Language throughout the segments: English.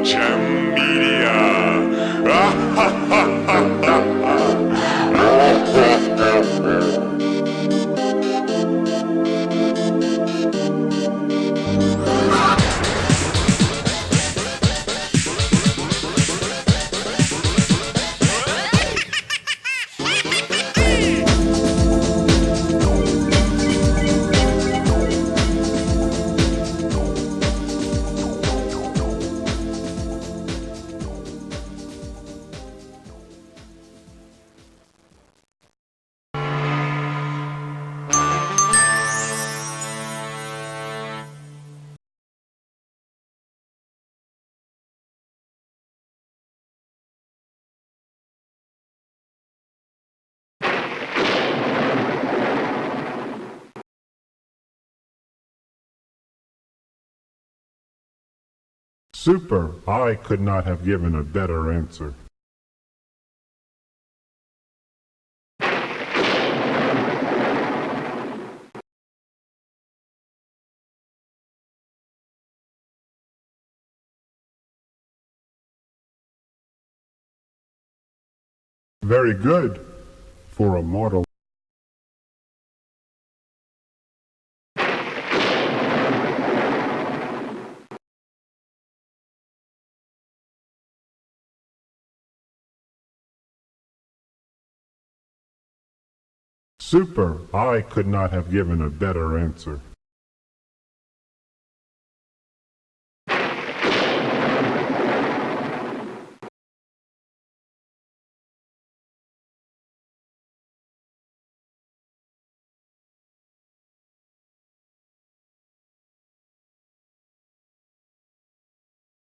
Jam Media. Super! I could not have given a better answer. Very good for a mortal. Super! I could not have given a better answer.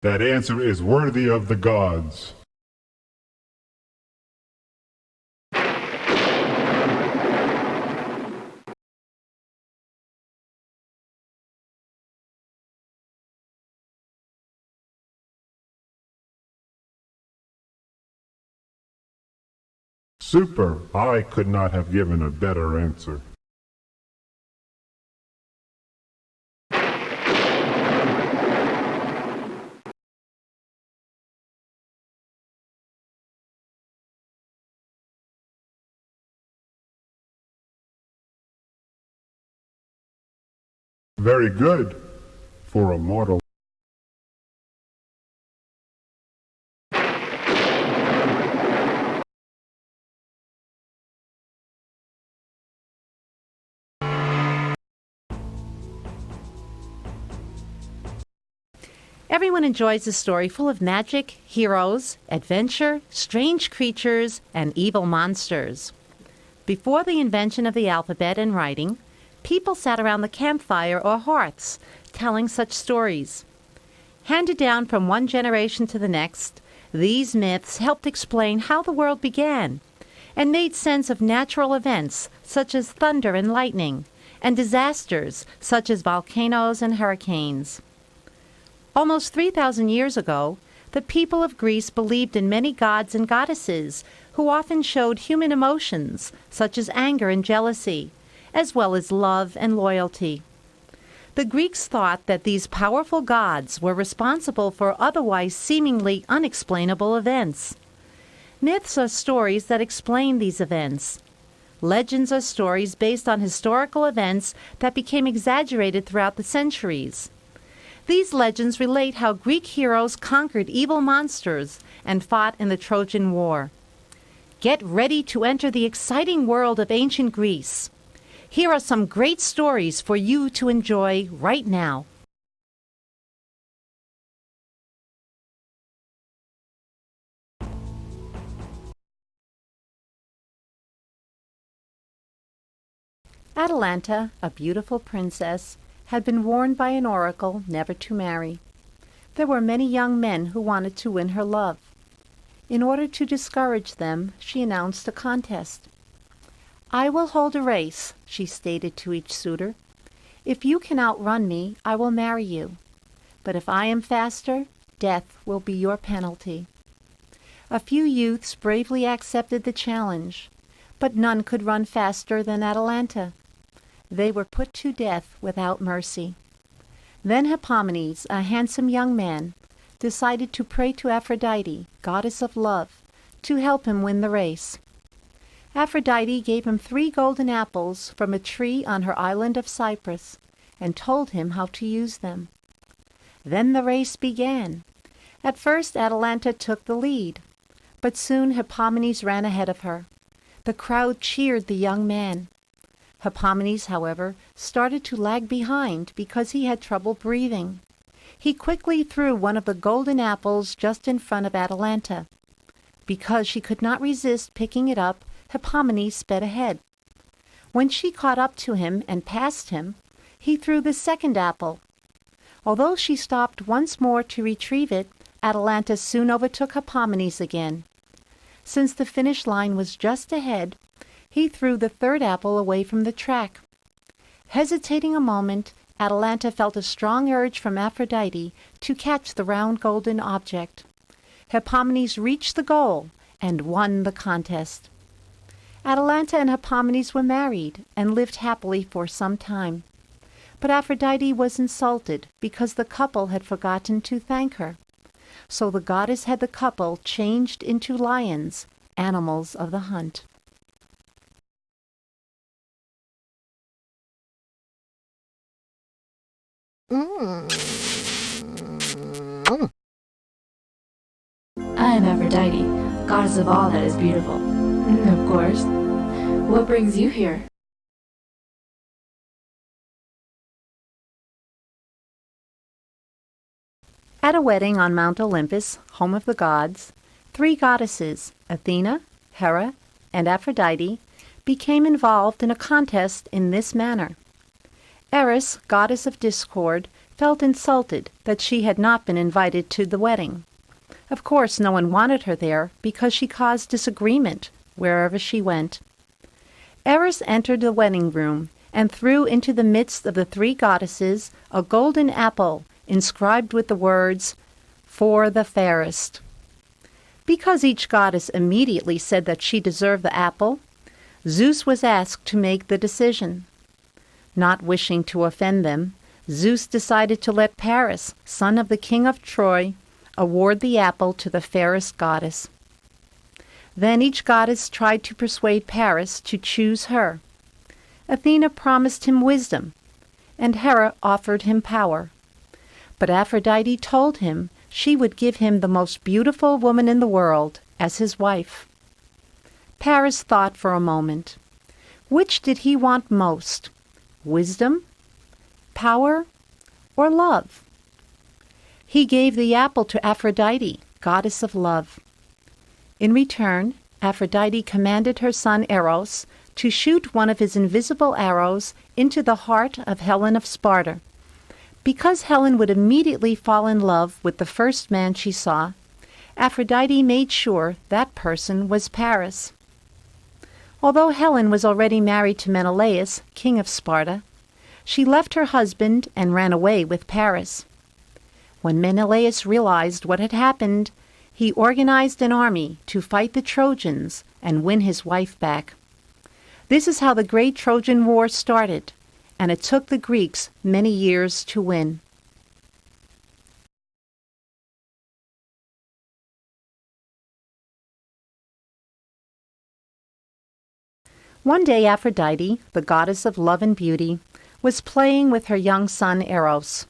That answer is worthy of the gods. Super! I could not have given a better answer. Very good for a mortal. Everyone enjoys a story full of magic, heroes, adventure, strange creatures, and evil monsters. Before the invention of the alphabet and writing, people sat around the campfire or hearths, telling such stories. Handed down from one generation to the next, these myths helped explain how the world began and made sense of natural events such as thunder and lightning, and disasters such as volcanoes and hurricanes. Almost 3,000 years ago, the people of Greece believed in many gods and goddesses who often showed human emotions such as anger and jealousy, as well as love and loyalty. The Greeks thought that these powerful gods were responsible for otherwise seemingly unexplainable events. Myths are stories that explain these events. Legends are stories based on historical events that became exaggerated throughout the centuries. These legends relate how Greek heroes conquered evil monsters and fought in the Trojan War. Get ready to enter the exciting world of ancient Greece. Here are some great stories for you to enjoy right now. Atalanta, a beautiful princess, had been warned by an oracle never to marry. There were many young men who wanted to win her love. In order to discourage them, she announced a contest. "I will hold a race," she stated to each suitor. "If you can outrun me, I will marry you. But if I am faster, death will be your penalty." A few youths bravely accepted the challenge, but none could run faster than Atalanta. They were put to death without mercy. Then Hippomenes, a handsome young man, decided to pray to Aphrodite, goddess of love, to help him win the race. Aphrodite gave him 3 golden apples from a tree on her island of Cyprus and told him how to use them. Then the race began. At first Atalanta took the lead, but soon Hippomenes ran ahead of her. The crowd cheered the young man. Hippomenes, however, started to lag behind because he had trouble breathing. He quickly threw one of the golden apples just in front of Atalanta. Because she could not resist picking it up, Hippomenes sped ahead. When she caught up to him and passed him, he threw the second apple. Although she stopped once more to retrieve it, Atalanta soon overtook Hippomenes again. Since the finish line was just ahead, he threw the third apple away from the track. Hesitating a moment, Atalanta felt a strong urge from Aphrodite to catch the round golden object. Hippomenes reached the goal and won the contest. Atalanta and Hippomenes were married and lived happily for some time. But Aphrodite was insulted because the couple had forgotten to thank her. So the goddess had the couple changed into lions, animals of the hunt. I am Aphrodite, goddess of all that is beautiful. Of course. What brings you here? At a wedding on Mount Olympus, home of the gods, 3 goddesses, Athena, Hera, and Aphrodite, became involved in a contest in this manner. Eris, goddess of discord, felt insulted that she had not been invited to the wedding. Of course, no one wanted her there because she caused disagreement wherever she went. Eris entered the wedding room and threw into the midst of the 3 goddesses a golden apple inscribed with the words, "For the fairest." Because each goddess immediately said that she deserved the apple, Zeus was asked to make the decision. Not wishing to offend them, Zeus decided to let Paris, son of the king of Troy, award the apple to the fairest goddess. Then each goddess tried to persuade Paris to choose her. Athena promised him wisdom, and Hera offered him power. But Aphrodite told him she would give him the most beautiful woman in the world as his wife. Paris thought for a moment. Which did he want most? Wisdom, power, or love? He gave the apple to Aphrodite, goddess of love. In return, Aphrodite commanded her son Eros to shoot one of his invisible arrows into the heart of Helen of Sparta. Because Helen would immediately fall in love with the first man she saw, Aphrodite made sure that person was Paris. Although Helen was already married to Menelaus, king of Sparta, she left her husband and ran away with Paris. When Menelaus realized what had happened, he organized an army to fight the Trojans and win his wife back. This is how the Great Trojan War started, and it took the Greeks many years to win. One day Aphrodite, the goddess of love and beauty, was playing with her young son Eros.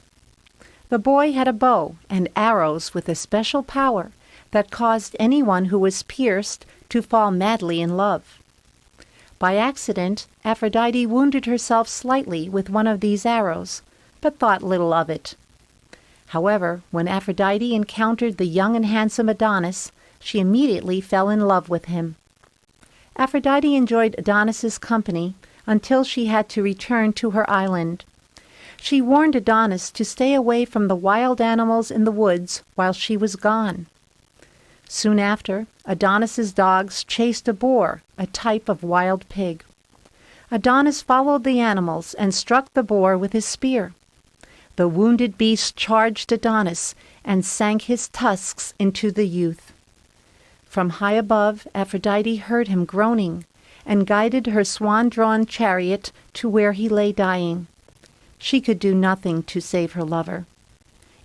The boy had a bow and arrows with a special power that caused anyone who was pierced to fall madly in love. By accident, Aphrodite wounded herself slightly with one of these arrows, but thought little of it. However, when Aphrodite encountered the young and handsome Adonis, she immediately fell in love with him. Aphrodite enjoyed Adonis's company until she had to return to her island. She warned Adonis to stay away from the wild animals in the woods while she was gone. Soon after, Adonis's dogs chased a boar, a type of wild pig. Adonis followed the animals and struck the boar with his spear. The wounded beast charged Adonis and sank his tusks into the youth. From high above, Aphrodite heard him groaning and guided her swan-drawn chariot to where he lay dying. She could do nothing to save her lover.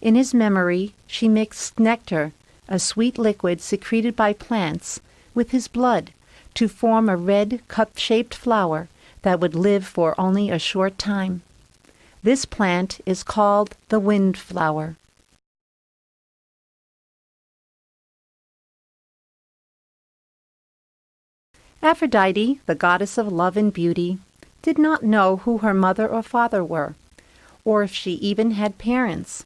In his memory, she mixed nectar, a sweet liquid secreted by plants, with his blood to form a red cup-shaped flower that would live for only a short time. This plant is called the wind flower. Aphrodite, the goddess of love and beauty, did not know who her mother or father were, or if she even had parents.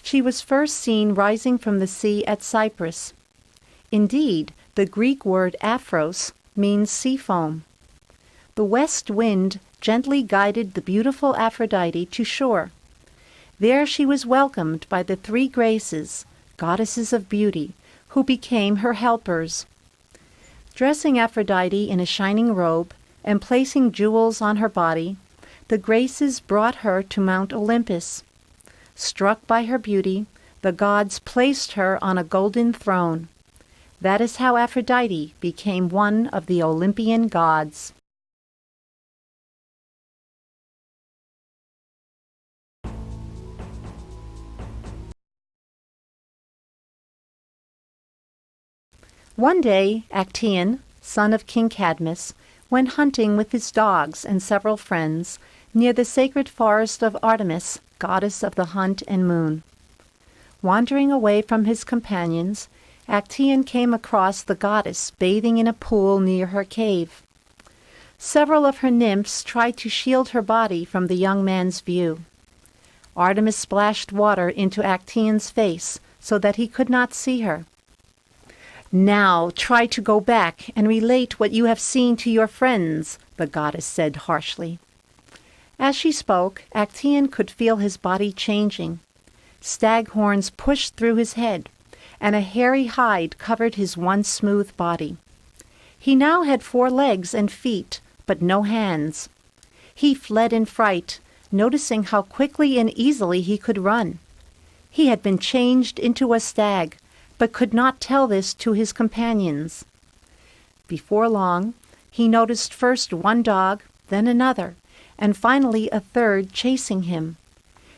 She was first seen rising from the sea at Cyprus. Indeed, the Greek word aphros means sea foam. The west wind gently guided the beautiful Aphrodite to shore. There she was welcomed by the three Graces, goddesses of beauty, who became her helpers. Dressing Aphrodite in a shining robe and placing jewels on her body, the Graces brought her to Mount Olympus. Struck by her beauty, the gods placed her on a golden throne. That is how Aphrodite became one of the Olympian gods. One day, Actaeon, son of King Cadmus, went hunting with his dogs and several friends near the sacred forest of Artemis, goddess of the hunt and moon. Wandering away from his companions, Actaeon came across the goddess bathing in a pool near her cave. Several of her nymphs tried to shield her body from the young man's view. Artemis splashed water into Actaeon's face so that he could not see her. "Now try to go back and relate what you have seen to your friends," the goddess said harshly. As she spoke, Actaeon could feel his body changing. Stag horns pushed through his head, and a hairy hide covered his once smooth body. He now had 4 legs and feet, but no hands. He fled in fright, noticing how quickly and easily he could run. He had been changed into a stag, but could not tell this to his companions. Before long, he noticed first one dog, then another, and finally a third chasing him.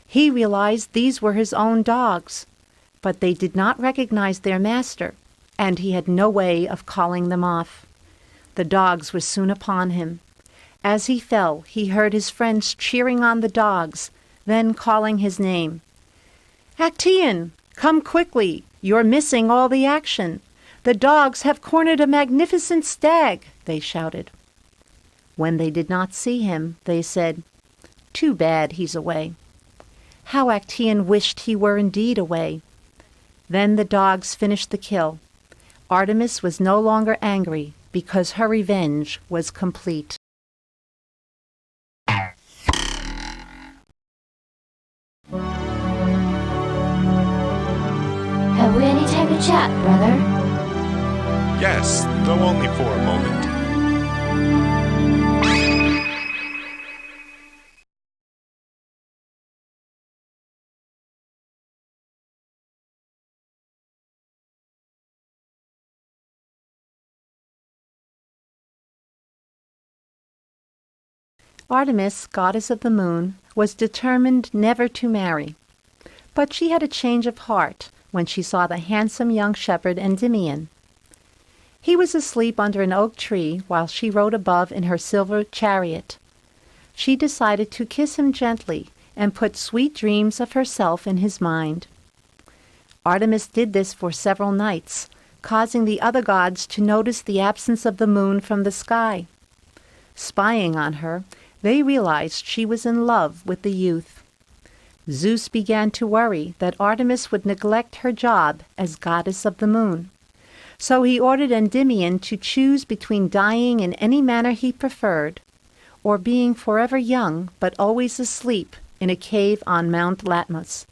He realized these were his own dogs, but they did not recognize their master, and he had no way of calling them off. The dogs were soon upon him. As he fell, he heard his friends cheering on the dogs, then calling his name. "Actaeon, come quickly! You're missing all the action. The dogs have cornered a magnificent stag," they shouted. When they did not see him, they said, "Too bad he's away." How Actaeon wished he were indeed away. Then the dogs finished the kill. Artemis was no longer angry because her revenge was complete. Have we any time to chat, brother? Yes, though only for a moment. Artemis, goddess of the moon, was determined never to marry. But she had a change of heart when she saw the handsome young shepherd Endymion. He was asleep under an oak tree while she rode above in her silver chariot. She decided to kiss him gently and put sweet dreams of herself in his mind. Artemis did this for several nights, causing the other gods to notice the absence of the moon from the sky. Spying on her, they realized she was in love with the youth. Zeus began to worry that Artemis would neglect her job as goddess of the moon. So he ordered Endymion to choose between dying in any manner he preferred, or being forever young but always asleep in a cave on Mount Latmos.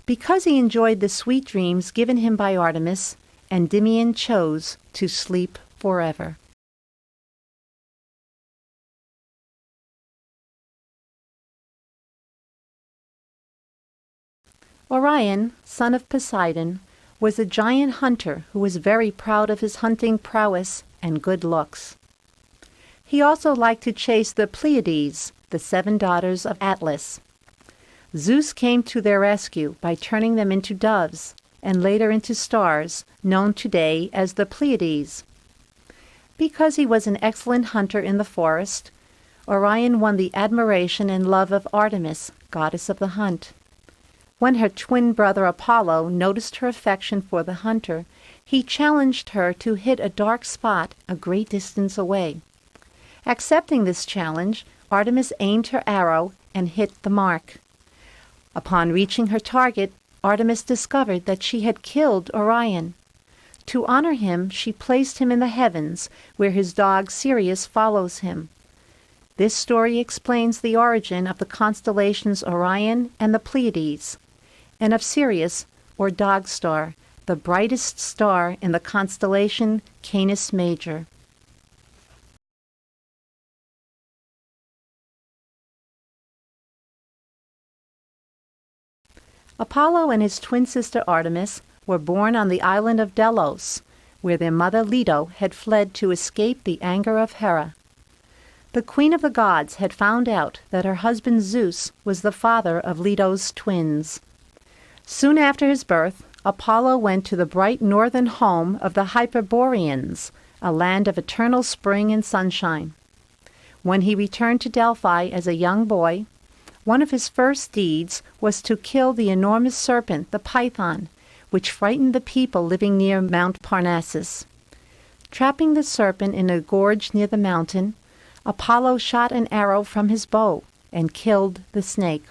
Because he enjoyed the sweet dreams given him by Artemis, Endymion chose to sleep forever. Orion, son of Poseidon, was a giant hunter who was very proud of his hunting prowess and good looks. He also liked to chase the Pleiades, the 7 daughters of Atlas. Zeus came to their rescue by turning them into doves and later into stars, known today as the Pleiades. Because he was an excellent hunter in the forest, Orion won the admiration and love of Artemis, goddess of the hunt. When her twin brother Apollo noticed her affection for the hunter, he challenged her to hit a dark spot a great distance away. Accepting this challenge, Artemis aimed her arrow and hit the mark. Upon reaching her target, Artemis discovered that she had killed Orion. To honor him, she placed him in the heavens, where his dog Sirius follows him. This story explains the origin of the constellations Orion and the Pleiades, and of Sirius, or Dog Star, the brightest star in the constellation Canis Major. Apollo and his twin sister Artemis were born on the island of Delos, where their mother Leto had fled to escape the anger of Hera. The queen of the gods had found out that her husband Zeus was the father of Leto's twins. Soon after his birth, Apollo went to the bright northern home of the Hyperboreans, a land of eternal spring and sunshine. When he returned to Delphi as a young boy, one of his first deeds was to kill the enormous serpent, the Python, which frightened the people living near Mount Parnassus. Trapping the serpent in a gorge near the mountain, Apollo shot an arrow from his bow and killed the snake.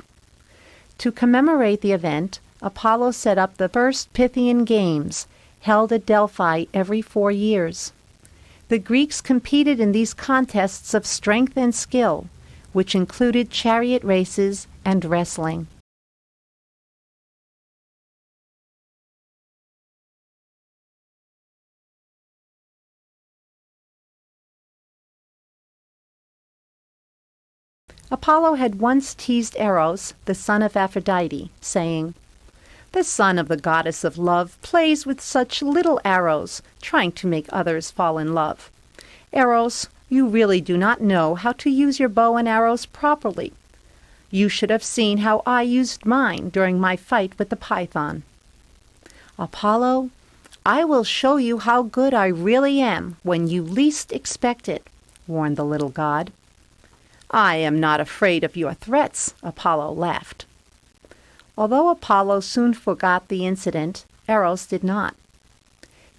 To commemorate the event, Apollo set up the first Pythian Games, held at Delphi every 4 years. The Greeks competed in these contests of strength and skill, which included chariot races and wrestling. Apollo had once teased Eros, the son of Aphrodite, saying, "The son of the goddess of love plays with such little arrows, trying to make others fall in love. Eros, you really do not know how to use your bow and arrows properly. You should have seen how I used mine during my fight with the python." "Apollo, I will show you how good I really am when you least expect it," warned the little god. "I am not afraid of your threats," Apollo laughed. Although Apollo soon forgot the incident, Eros did not.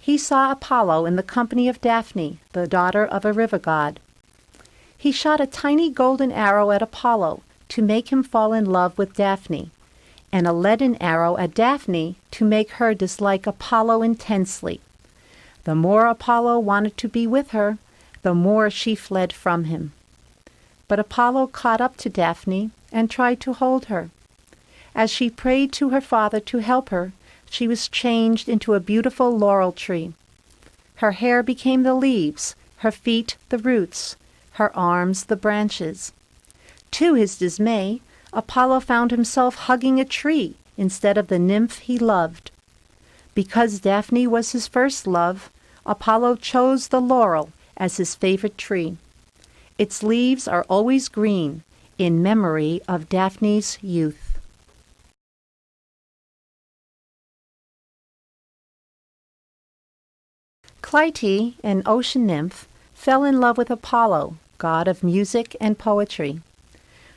He saw Apollo in the company of Daphne, the daughter of a river god. He shot a tiny golden arrow at Apollo to make him fall in love with Daphne, and a leaden arrow at Daphne to make her dislike Apollo intensely. The more Apollo wanted to be with her, the more she fled from him. But Apollo caught up to Daphne and tried to hold her. As she prayed to her father to help her, she was changed into a beautiful laurel tree. Her hair became the leaves, her feet the roots, her arms the branches. To his dismay, Apollo found himself hugging a tree instead of the nymph he loved. Because Daphne was his first love, Apollo chose the laurel as his favorite tree. Its leaves are always green, in memory of Daphne's youth. Clytie, an ocean nymph, fell in love with Apollo, god of music and poetry.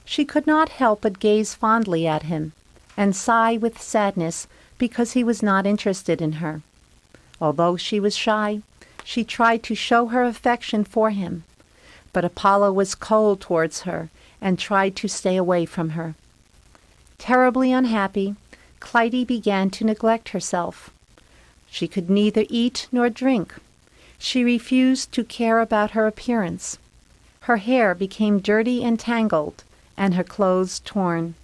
She could not help but gaze fondly at him, and sigh with sadness because he was not interested in her. Although she was shy, she tried to show her affection for him, but Apollo was cold towards her and tried to stay away from her. Terribly unhappy, Clytie began to neglect herself. She could neither eat nor drink. She refused to care about her appearance. Her hair became dirty and tangled, and her clothes torn.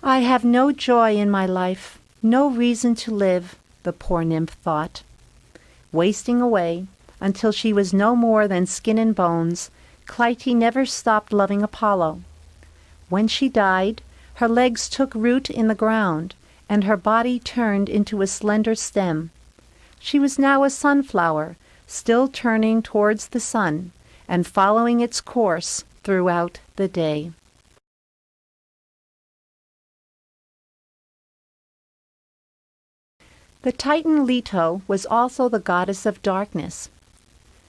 "I have no joy in my life, no reason to live," the poor nymph thought. Wasting away, until she was no more than skin and bones, Clytie never stopped loving Apollo. When she died, her legs took root in the ground, and her body turned into a slender stem. She was now a sunflower, still turning towards the sun, and following its course throughout the day. The Titan Leto was also the goddess of darkness.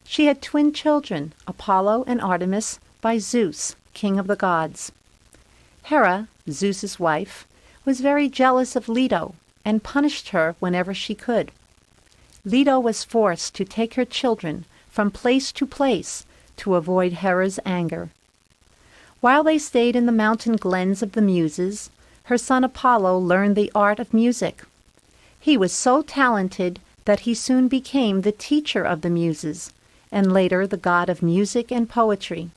She had twin children, Apollo and Artemis, by Zeus, king of the gods. Hera, Zeus's wife, was very jealous of Leto and punished her whenever she could. Leto was forced to take her children from place to place to avoid Hera's anger. While they stayed in the mountain glens of the Muses, her son Apollo learned the art of music. He was so talented that he soon became the teacher of the Muses, and later the god of music and poetry.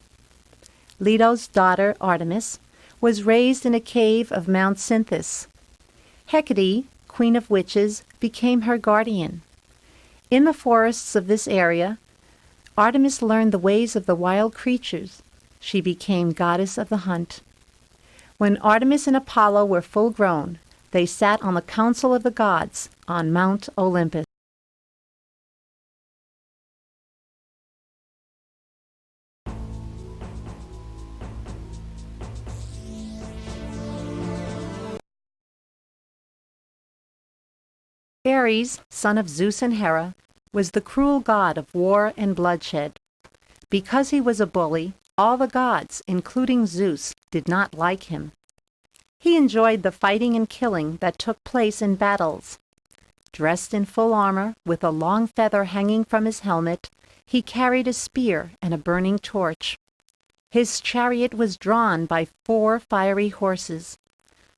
Leto's daughter Artemis was raised in a cave of Mount Cynthus. Hecate, queen of witches, became her guardian. In the forests of this area, Artemis learned the ways of the wild creatures. She became goddess of the hunt. When Artemis and Apollo were full grown, they sat on the council of the gods on Mount Olympus. Ares, son of Zeus and Hera, was the cruel god of war and bloodshed. Because he was a bully, all the gods, including Zeus, did not like him. He enjoyed the fighting and killing that took place in battles. Dressed in full armor, with a long feather hanging from his helmet, he carried a spear and a burning torch. His chariot was drawn by 4 fiery horses.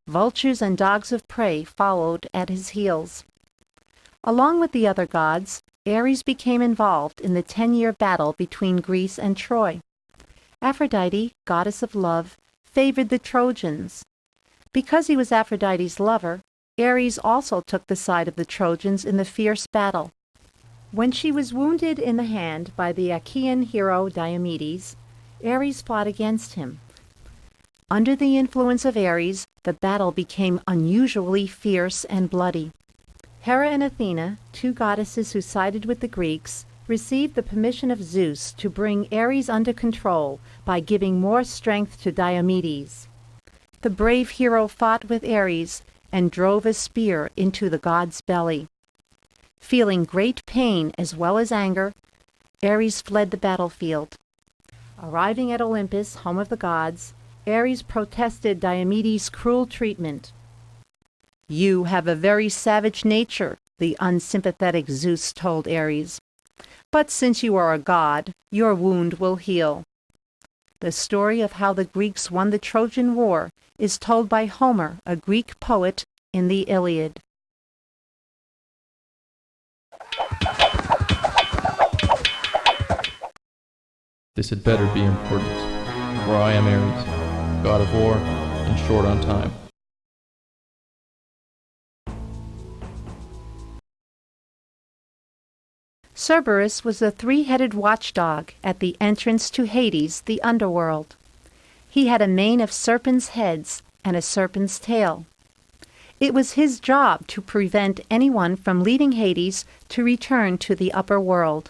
Vultures and dogs of prey followed at his heels. Along with the other gods, Ares became involved in the 10-year battle between Greece and Troy. Aphrodite, goddess of love, favored the Trojans. Because he was Aphrodite's lover, Ares also took the side of the Trojans in the fierce battle. When she was wounded in the hand by the Achaean hero Diomedes, Ares fought against him. Under the influence of Ares, the battle became unusually fierce and bloody. Hera and Athena, 2 goddesses who sided with the Greeks, received the permission of Zeus to bring Ares under control by giving more strength to Diomedes. The brave hero fought with Ares and drove a spear into the god's belly. Feeling great pain as well as anger, Ares fled the battlefield. Arriving at Olympus, home of the gods, Ares protested Diomedes' cruel treatment. "You have a very savage nature," the unsympathetic Zeus told Ares. "But since you are a god, your wound will heal." The story of how the Greeks won the Trojan War is told by Homer, a Greek poet, in the Iliad. This had better be important, for I am Ares, god of war, and short on time. Cerberus was a 3-headed watchdog at the entrance to Hades, the underworld. He had a mane of serpents' heads and a serpent's tail. It was his job to prevent anyone from leaving Hades to return to the upper world.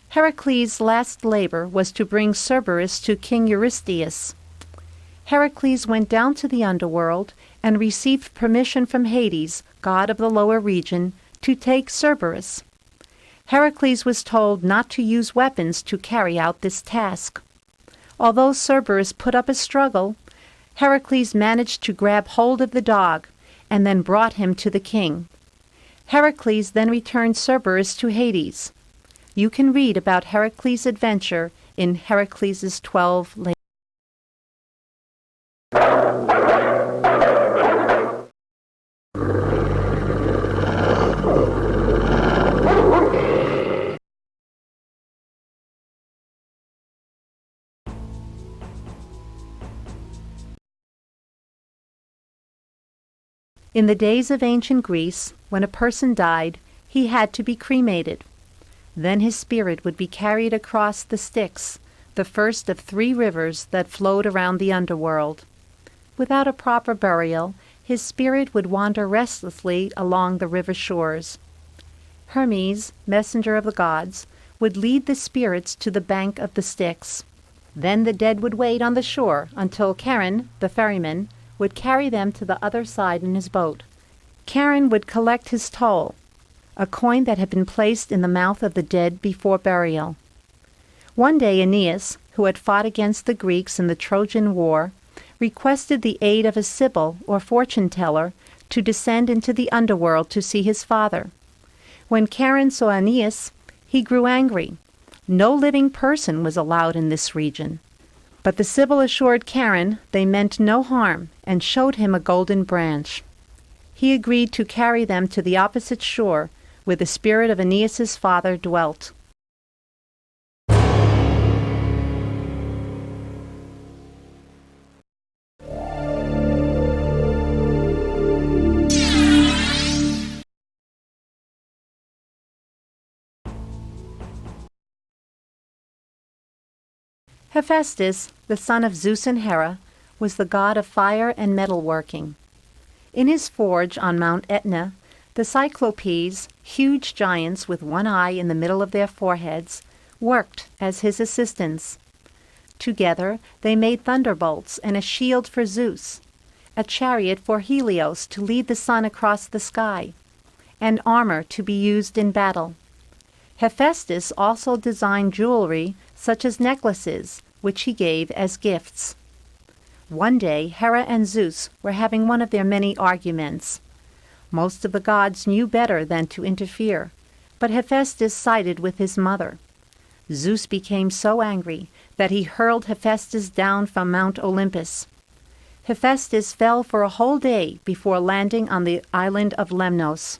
Heracles' last labor was to bring Cerberus to King Eurystheus. Heracles went down to the underworld and received permission from Hades, god of the lower region, to take Cerberus. Heracles was told not to use weapons to carry out this task. Although Cerberus put up a struggle, Heracles managed to grab hold of the dog and then brought him to the king. Heracles then returned Cerberus to Hades. You can read about Heracles' adventure in Heracles' 12 Labors. In the days of ancient Greece, when a person died, he had to be cremated. Then his spirit would be carried across the Styx, the first of 3 rivers that flowed around the underworld. Without a proper burial, his spirit would wander restlessly along the river shores. Hermes, messenger of the gods, would lead the spirits to the bank of the Styx. Then the dead would wait on the shore until Charon, the ferryman, would carry them to the other side in his boat. Charon would collect his toll, a coin that had been placed in the mouth of the dead before burial. One day Aeneas, who had fought against the Greeks in the Trojan War, requested the aid of a sibyl or fortune-teller to descend into the underworld to see his father. When Charon saw Aeneas, he grew angry. No living person was allowed in this region. But the sibyl assured Charon they meant no harm and showed him a golden branch. He agreed to carry them to the opposite shore where the spirit of Aeneas's father dwelt. Hephaestus, the son of Zeus and Hera, was the god of fire and metalworking. In his forge on Mount Etna, the Cyclopes, huge giants with one eye in the middle of their foreheads, worked as his assistants. Together they made thunderbolts and a shield for Zeus, a chariot for Helios to lead the sun across the sky, and armor to be used in battle. Hephaestus also designed jewelry such as necklaces, which he gave as gifts. One day Hera and Zeus were having one of their many arguments. Most of the gods knew better than to interfere, but Hephaestus sided with his mother. Zeus became so angry that he hurled Hephaestus down from Mount Olympus. Hephaestus fell for a whole day before landing on the island of Lemnos.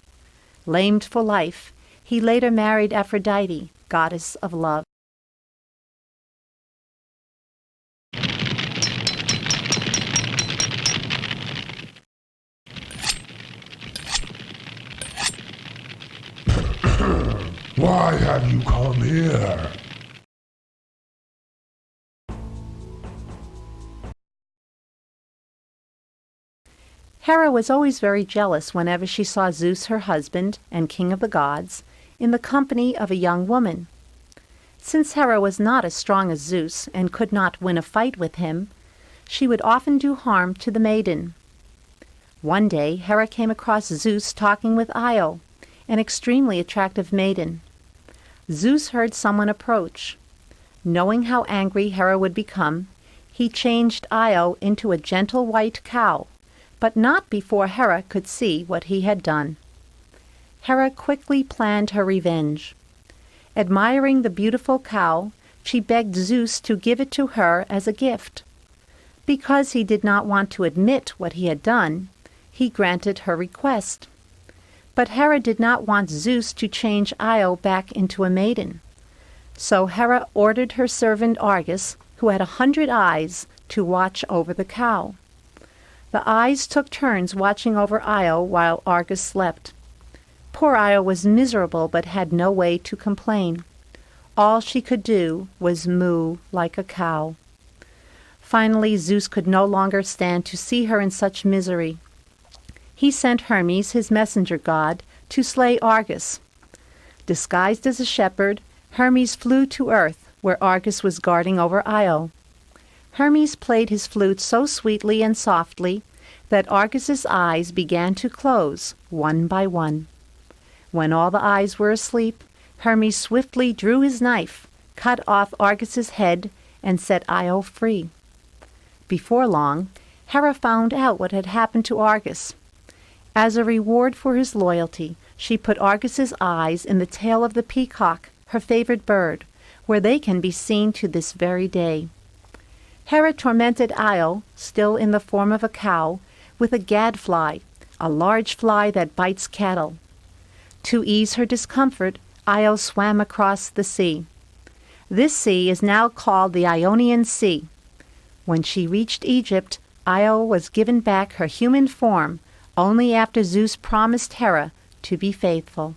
Lamed for life, he later married Aphrodite, goddess of love. Why have you come here? Hera was always very jealous whenever she saw Zeus, her husband and king of the gods, in the company of a young woman. Since Hera was not as strong as Zeus and could not win a fight with him, she would often do harm to the maiden. One day Hera came across Zeus talking with Io, an extremely attractive maiden. Zeus heard someone approach. Knowing how angry Hera would become, he changed Io into a gentle white cow, but not before Hera could see what he had done. Hera quickly planned her revenge. Admiring the beautiful cow, she begged Zeus to give it to her as a gift. Because he did not want to admit what he had done, he granted her request. But Hera did not want Zeus to change Io back into a maiden. So Hera ordered her servant Argus, who had 100 eyes, to watch over the cow. The eyes took turns watching over Io while Argus slept. Poor Io was miserable but had no way to complain. All she could do was moo like a cow. Finally, Zeus could no longer stand to see her in such misery. He sent Hermes, his messenger god, to slay Argus. Disguised as a shepherd, Hermes flew to earth, where Argus was guarding over Io. Hermes played his flute so sweetly and softly that Argus's eyes began to close, one by one. When all the eyes were asleep, Hermes swiftly drew his knife, cut off Argus's head, and set Io free. Before long, Hera found out what had happened to Argus. As a reward for his loyalty, she put Argus's eyes in the tail of the peacock, her favorite bird, where they can be seen to this very day. Hera tormented Io, still in the form of a cow, with a gadfly, a large fly that bites cattle. To ease her discomfort, Io swam across the sea. This sea is now called the Ionian Sea. When she reached Egypt, Io was given back her human form only after Zeus promised Hera to be faithful.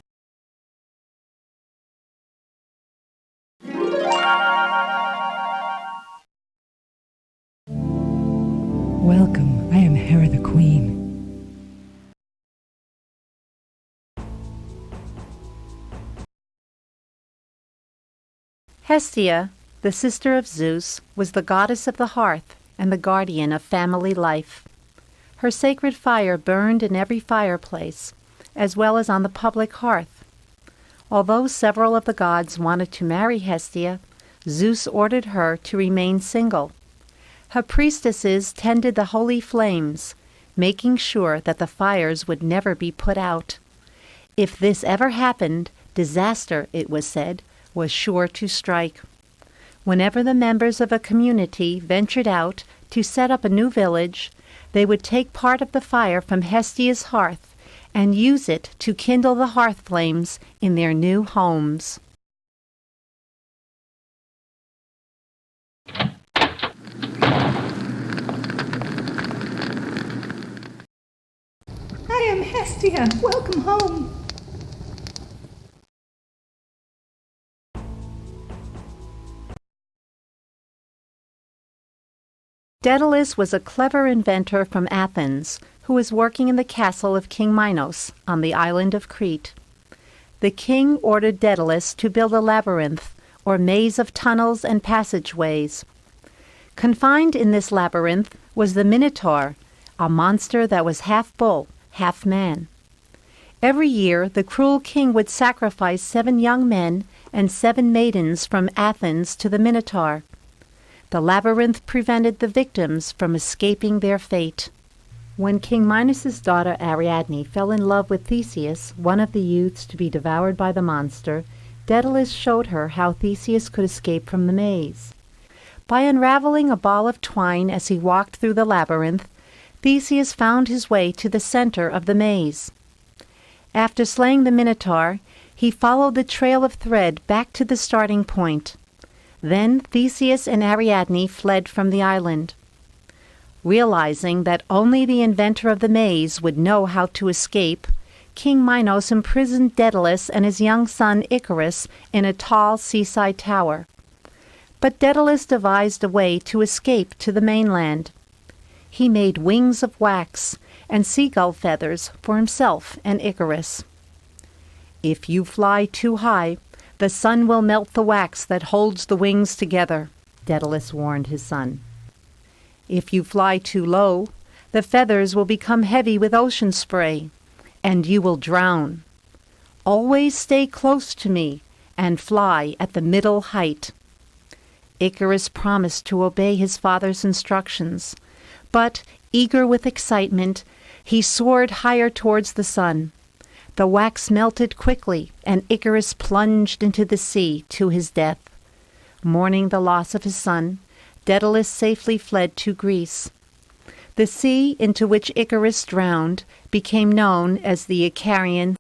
Welcome, I am Hera the Queen. Hestia, the sister of Zeus, was the goddess of the hearth and the guardian of family life. Her sacred fire burned in every fireplace, as well as on the public hearth. Although several of the gods wanted to marry Hestia, Zeus ordered her to remain single. Her priestesses tended the holy flames, making sure that the fires would never be put out. If this ever happened, disaster, it was said, was sure to strike. Whenever the members of a community ventured out to set up a new village, they would take part of the fire from Hestia's hearth and use it to kindle the hearth flames in their new homes. I am Hestia. Welcome home. Daedalus was a clever inventor from Athens who was working in the castle of King Minos on the island of Crete. The king ordered Daedalus to build a labyrinth, or maze of tunnels and passageways. Confined in this labyrinth was the Minotaur, a monster that was half bull, half man. Every year the cruel king would sacrifice 7 young men and 7 maidens from Athens to the Minotaur. The labyrinth prevented the victims from escaping their fate. When King Minos' daughter Ariadne fell in love with Theseus, one of the youths to be devoured by the monster, Daedalus showed her how Theseus could escape from the maze. By unraveling a ball of twine as he walked through the labyrinth, Theseus found his way to the center of the maze. After slaying the Minotaur, he followed the trail of thread back to the starting point. Then Theseus and Ariadne fled from the island. Realizing that only the inventor of the maze would know how to escape, King Minos imprisoned Daedalus and his young son Icarus in a tall seaside tower. But Daedalus devised a way to escape to the mainland. He made wings of wax and seagull feathers for himself and Icarus. "If you fly too high, the sun will melt the wax that holds the wings together," Daedalus warned his son. "If you fly too low, the feathers will become heavy with ocean spray, and you will drown. Always stay close to me and fly at the middle height." Icarus promised to obey his father's instructions, but, eager with excitement, he soared higher towards the sun. The wax melted quickly, and Icarus plunged into the sea to his death. Mourning the loss of his son, Daedalus safely fled to Greece. The sea into which Icarus drowned became known as the Icarian.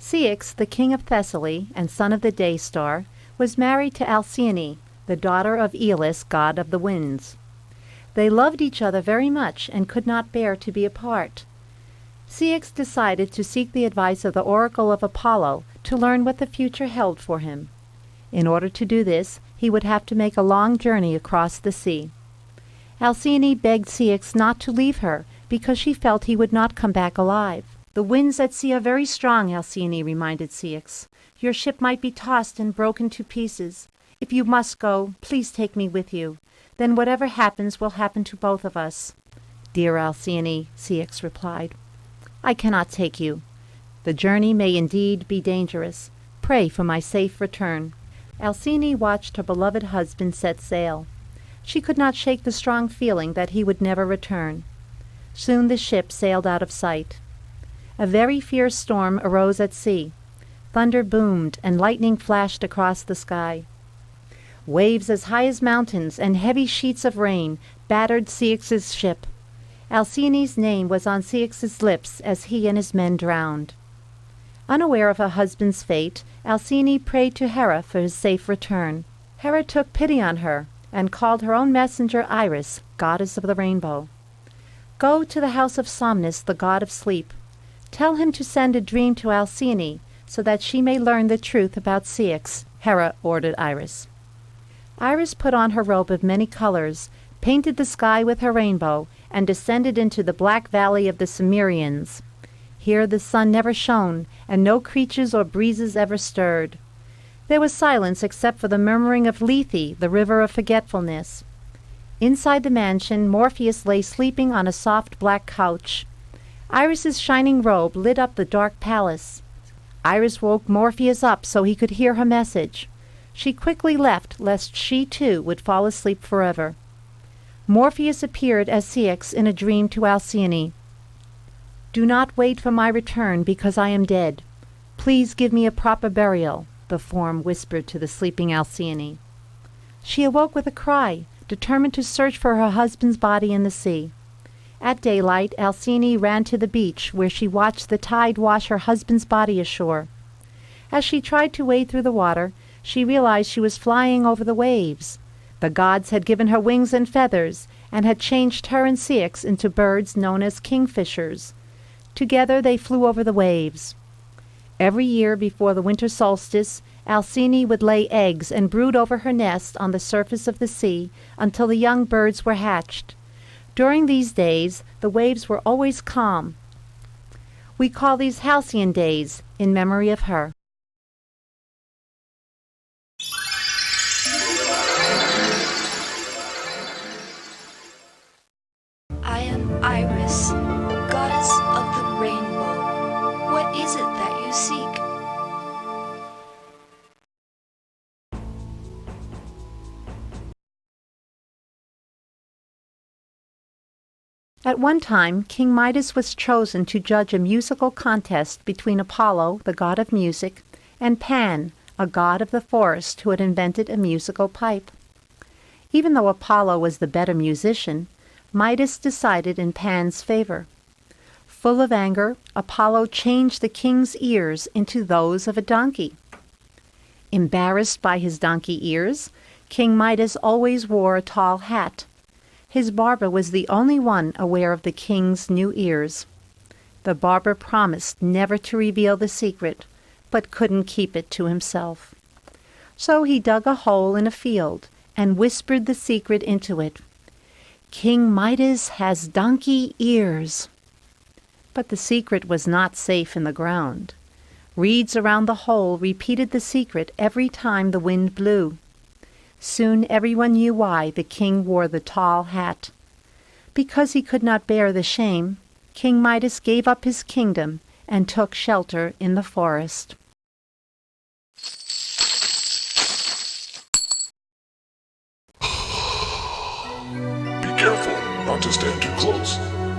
Ceyx, the king of Thessaly and son of the day star, was married to Alcyone, the daughter of Aeolus, god of the winds. They loved each other very much and could not bear to be apart. Ceyx decided to seek the advice of the oracle of Apollo to learn what the future held for him. In order to do this, he would have to make a long journey across the sea. Alcyone begged Ceyx not to leave her because she felt he would not come back alive. "The winds at sea are very strong," Alcyone reminded Ceyx. "Your ship might be tossed and broken to pieces. If you must go, please take me with you. Then whatever happens will happen to both of us." "Dear Alcyone," Ceyx replied, "I cannot take you. The journey may indeed be dangerous. Pray for my safe return." Alcyone watched her beloved husband set sail. She could not shake the strong feeling that he would never return. Soon the ship sailed out of sight. A very fierce storm arose at sea. Thunder boomed and lightning flashed across the sky. Waves as high as mountains and heavy sheets of rain battered Ceyx's ship. Alcyone's name was on Ceyx's lips as he and his men drowned. Unaware of her husband's fate, Alcyone prayed to Hera for his safe return. Hera took pity on her and called her own messenger Iris, goddess of the rainbow. "Go to the house of Somnus, the god of sleep. Tell him to send a dream to Alcyone so that she may learn the truth about Ceyx, Hera ordered Iris. Iris put on her robe of many colors, painted the sky with her rainbow, and descended into the black valley of the Cimmerians. Here the sun never shone, and no creatures or breezes ever stirred. There was silence except for the murmuring of Lethe, the river of forgetfulness. Inside the mansion, Morpheus lay sleeping on a soft black couch. Iris's shining robe lit up the dark palace. Iris woke Morpheus up so he could hear her message. She quickly left, lest she too would fall asleep forever. Morpheus appeared as Ceyx in a dream to Alcyone. "Do not wait for my return because I am dead. Please give me a proper burial," the form whispered to the sleeping Alcyone. She awoke with a cry, determined to search for her husband's body in the sea. At daylight, Alcyone ran to the beach, where she watched the tide wash her husband's body ashore. As she tried to wade through the water, she realized she was flying over the waves. The gods had given her wings and feathers, and had changed her and Ceyx into birds known as kingfishers. Together they flew over the waves. Every year before the winter solstice, Alcyone would lay eggs and brood over her nest on the surface of the sea until the young birds were hatched. During these days, the waves were always calm. We call these halcyon days in memory of her. I am Iris, goddess of the rainbow. What is it that you seek? At one time, King Midas was chosen to judge a musical contest between Apollo, the god of music, and Pan, a god of the forest who had invented a musical pipe. Even though Apollo was the better musician, Midas decided in Pan's favor. Full of anger, Apollo changed the king's ears into those of a donkey. Embarrassed by his donkey ears, King Midas always wore a tall hat. His barber was the only one aware of the king's new ears. The barber promised never to reveal the secret, but couldn't keep it to himself. So he dug a hole in a field and whispered the secret into it. "King Midas has donkey ears." But the secret was not safe in the ground. Reeds around the hole repeated the secret every time the wind blew. Soon everyone knew why the king wore the tall hat. Because he could not bear the shame, King Midas gave up his kingdom and took shelter in the forest. Be careful not to stand too close,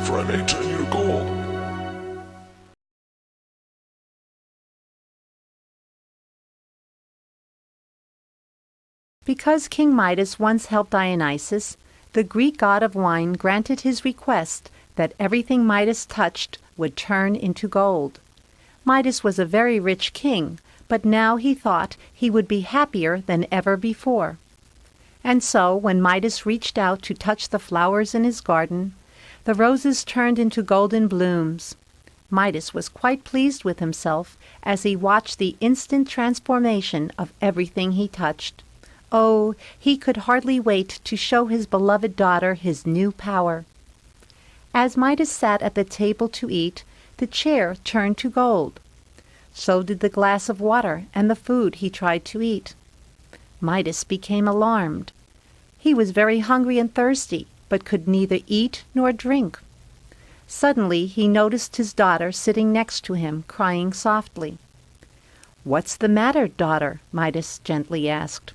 for I may turn you to gold. Because King Midas once helped Dionysus, the Greek god of wine granted his request that everything Midas touched would turn into gold. Midas was a very rich king, but now he thought he would be happier than ever before. And so, when Midas reached out to touch the flowers in his garden, the roses turned into golden blooms. Midas was quite pleased with himself as he watched the instant transformation of everything he touched. Oh, he could hardly wait to show his beloved daughter his new power. As Midas sat at the table to eat, the chair turned to gold. So did the glass of water and the food he tried to eat. Midas became alarmed. He was very hungry and thirsty, but could neither eat nor drink. Suddenly he noticed his daughter sitting next to him, crying softly. "What's the matter, daughter?" Midas gently asked.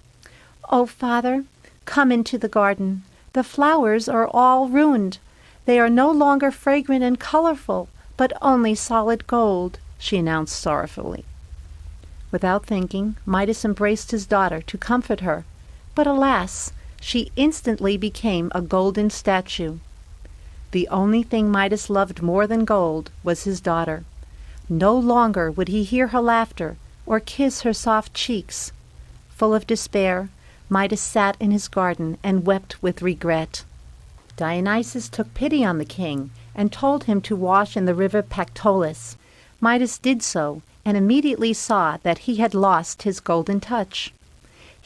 "Oh, Father, come into the garden. The flowers are all ruined. They are no longer fragrant and colorful, but only solid gold," she announced sorrowfully. Without thinking, Midas embraced his daughter to comfort her, but alas, she instantly became a golden statue. The only thing Midas loved more than gold was his daughter. No longer would he hear her laughter or kiss her soft cheeks. Full of despair, Midas sat in his garden and wept with regret. Dionysus took pity on the king and told him to wash in the river Pactolus. Midas did so, and immediately saw that he had lost his golden touch.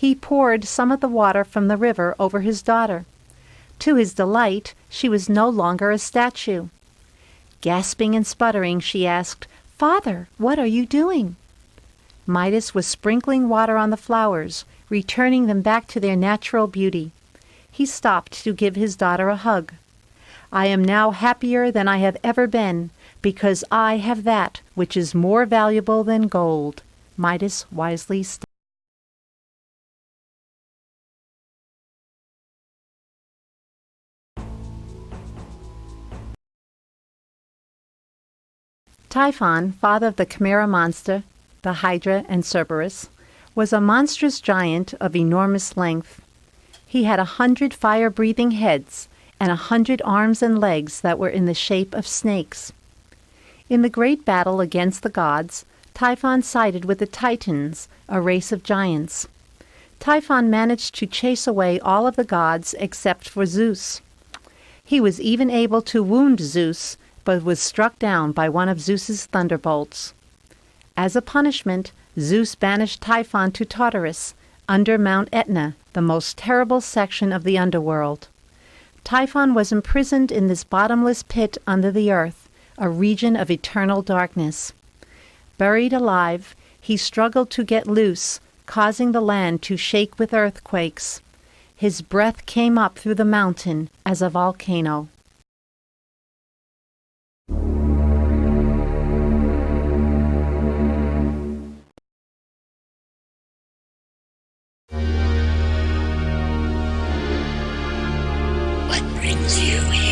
He poured some of the water from the river over his daughter. To his delight, she was no longer a statue. Gasping and sputtering, she asked, "Father, what are you doing?" Midas was sprinkling water on the flowers, returning them back to their natural beauty. He stopped to give his daughter a hug. "I am now happier than I have ever been, because I have that which is more valuable than gold," Midas wisely stated. Typhon, father of the Chimera monster, the Hydra and Cerberus, was a monstrous giant of enormous length. He had 100 fire-breathing heads and 100 arms and legs that were in the shape of snakes. In the great battle against the gods, Typhon sided with the Titans, a race of giants. Typhon managed to chase away all of the gods except for Zeus. He was even able to wound Zeus, but was struck down by one of Zeus's thunderbolts. As a punishment, Zeus banished Typhon to Tartarus, under Mount Etna, the most terrible section of the underworld. Typhon was imprisoned in this bottomless pit under the earth, a region of eternal darkness. Buried alive, he struggled to get loose, causing the land to shake with earthquakes. His breath came up through the mountain as a volcano. What brings you here?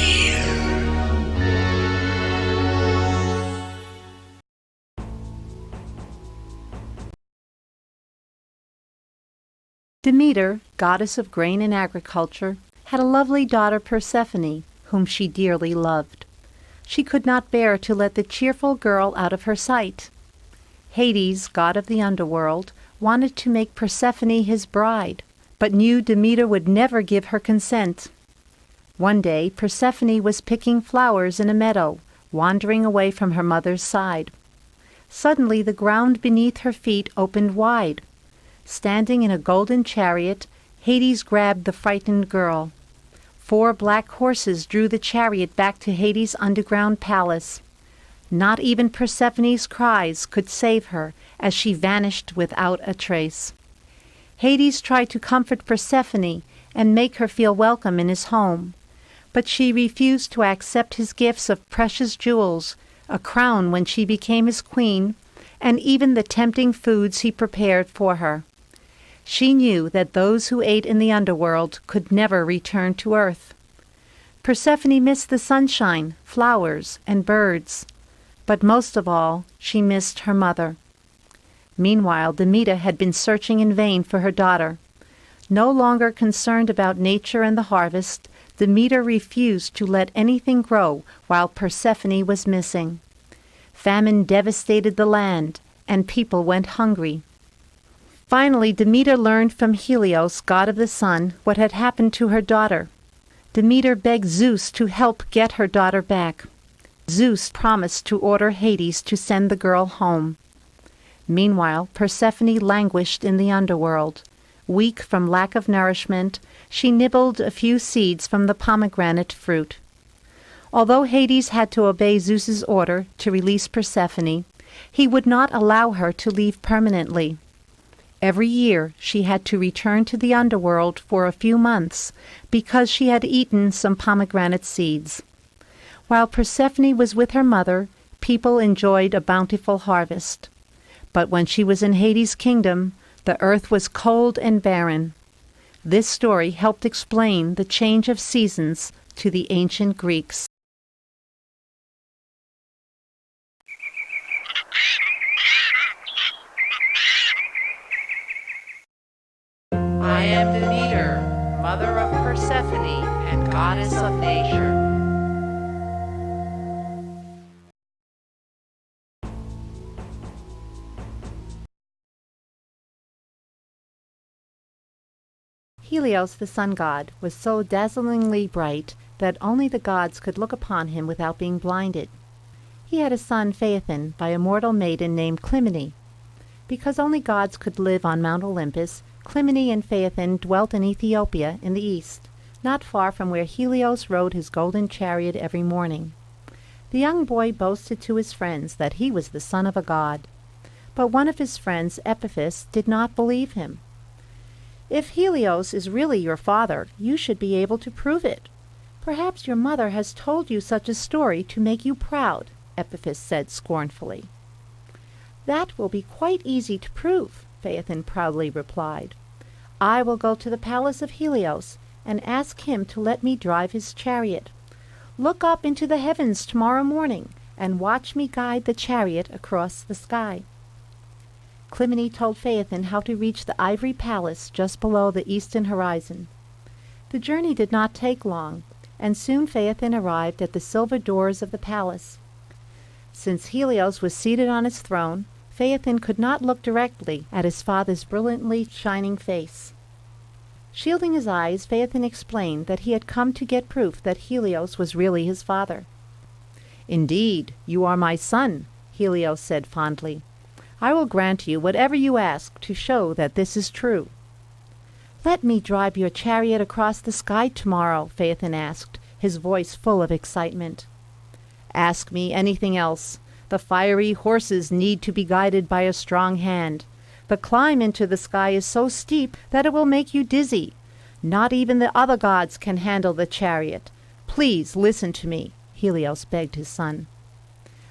Demeter, goddess of grain and agriculture, had a lovely daughter Persephone, whom she dearly loved. She could not bear to let the cheerful girl out of her sight. Hades, god of the underworld, wanted to make Persephone his bride, but knew Demeter would never give her consent. One day Persephone was picking flowers in a meadow, wandering away from her mother's side. Suddenly the ground beneath her feet opened wide. Standing in a golden chariot, Hades grabbed the frightened girl. 4 black horses drew the chariot back to Hades' underground palace. Not even Persephone's cries could save her as she vanished without a trace. Hades tried to comfort Persephone and make her feel welcome in his home, but she refused to accept his gifts of precious jewels, a crown when she became his queen, and even the tempting foods he prepared for her. She knew that those who ate in the underworld could never return to earth. Persephone missed the sunshine, flowers, and birds, but most of all, she missed her mother. Meanwhile, Demeter had been searching in vain for her daughter. No longer concerned about nature and the harvest, Demeter refused to let anything grow while Persephone was missing. Famine devastated the land, and people went hungry. Finally, Demeter learned from Helios, god of the sun, what had happened to her daughter. Demeter begged Zeus to help get her daughter back. Zeus promised to order Hades to send the girl home. Meanwhile, Persephone languished in the underworld. Weak from lack of nourishment, she nibbled a few seeds from the pomegranate fruit. Although Hades had to obey Zeus's order to release Persephone, he would not allow her to leave permanently. Every year she had to return to the underworld for a few months because she had eaten some pomegranate seeds. While Persephone was with her mother, people enjoyed a bountiful harvest. But when she was in Hades' kingdom, the earth was cold and barren. This story helped explain the change of seasons to the ancient Greeks. I am Demeter, mother of Persephone and goddess of nature. Helios, the sun god, was so dazzlingly bright that only the gods could look upon him without being blinded. He had a son, Phaethon, by a mortal maiden named Clymene. Because only gods could live on Mount Olympus, Clymene and Phaethon dwelt in Ethiopia in the east, not far from where Helios rode his golden chariot every morning. The young boy boasted to his friends that he was the son of a god. But one of his friends, Epiphas, did not believe him. "If Helios is really your father, you should be able to prove it. Perhaps your mother has told you such a story to make you proud," Epiphas said scornfully. "That will be quite easy to prove," Phaethon proudly replied. "I will go to the palace of Helios and ask him to let me drive his chariot. Look up into the heavens tomorrow morning and watch me guide the chariot across the sky." Clymene told Phaethon how to reach the ivory palace just below the eastern horizon. The journey did not take long, and soon Phaethon arrived at the silver doors of the palace. Since Helios was seated on his throne, Phaethon could not look directly at his father's brilliantly shining face. Shielding his eyes, Phaethon explained that he had come to get proof that Helios was really his father. "Indeed, you are my son," Helios said fondly. "I will grant you whatever you ask to show that this is true." "Let me drive your chariot across the sky tomorrow," Phaethon asked, his voice full of excitement. "Ask me anything else. The fiery horses need to be guided by a strong hand. The climb into the sky is so steep that it will make you dizzy. Not even the other gods can handle the chariot. Please listen to me," Helios begged his son.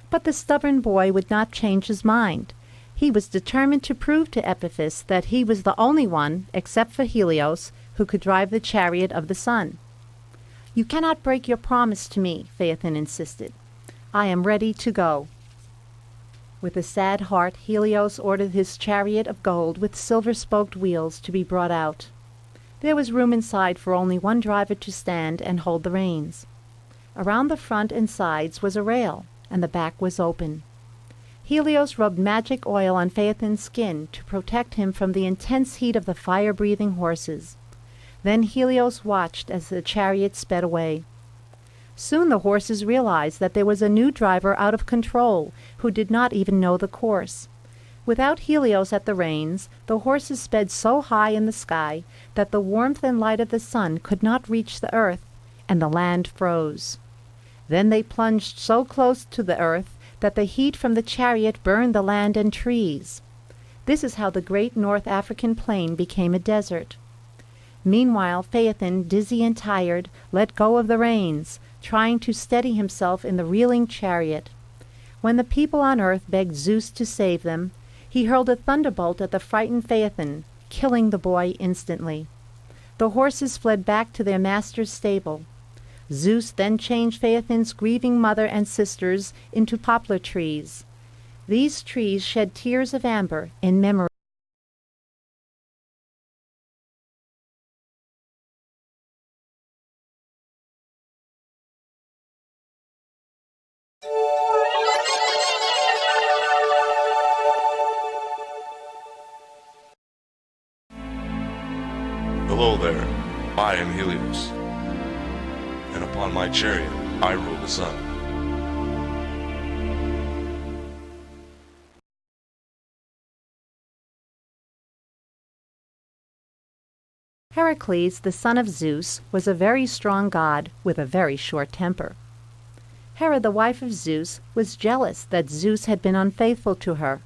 But the stubborn boy would not change his mind. He was determined to prove to Epiphas that he was the only one, except for Helios, who could drive the chariot of the sun. "You cannot break your promise to me," Phaethon insisted. "I am ready to go." With a sad heart, Helios ordered his chariot of gold with silver-spoked wheels to be brought out. There was room inside for only one driver to stand and hold the reins. Around the front and sides was a rail, and the back was open. Helios rubbed magic oil on Phaethon's skin to protect him from the intense heat of the fire-breathing horses. Then Helios watched as the chariot sped away. Soon the horses realized that there was a new driver out of control, who did not even know the course. Without Helios at the reins, the horses sped so high in the sky that the warmth and light of the sun could not reach the earth, and the land froze. Then they plunged so close to the earth that the heat from the chariot burned the land and trees. This is how the great North African plain became a desert. Meanwhile, Phaethon, dizzy and tired, let go of the reins, trying to steady himself in the reeling chariot. When the people on earth begged Zeus to save them, he hurled a thunderbolt at the frightened Phaethon, killing the boy instantly. The horses fled back to their master's stable. Zeus then changed Phaethon's grieving mother and sisters into poplar trees. These trees shed tears of amber in memory. Hello there, I am Helios, and upon my chariot I rule the sun. Heracles, the son of Zeus, was a very strong god with a very short temper. Hera, the wife of Zeus, was jealous that Zeus had been unfaithful to her.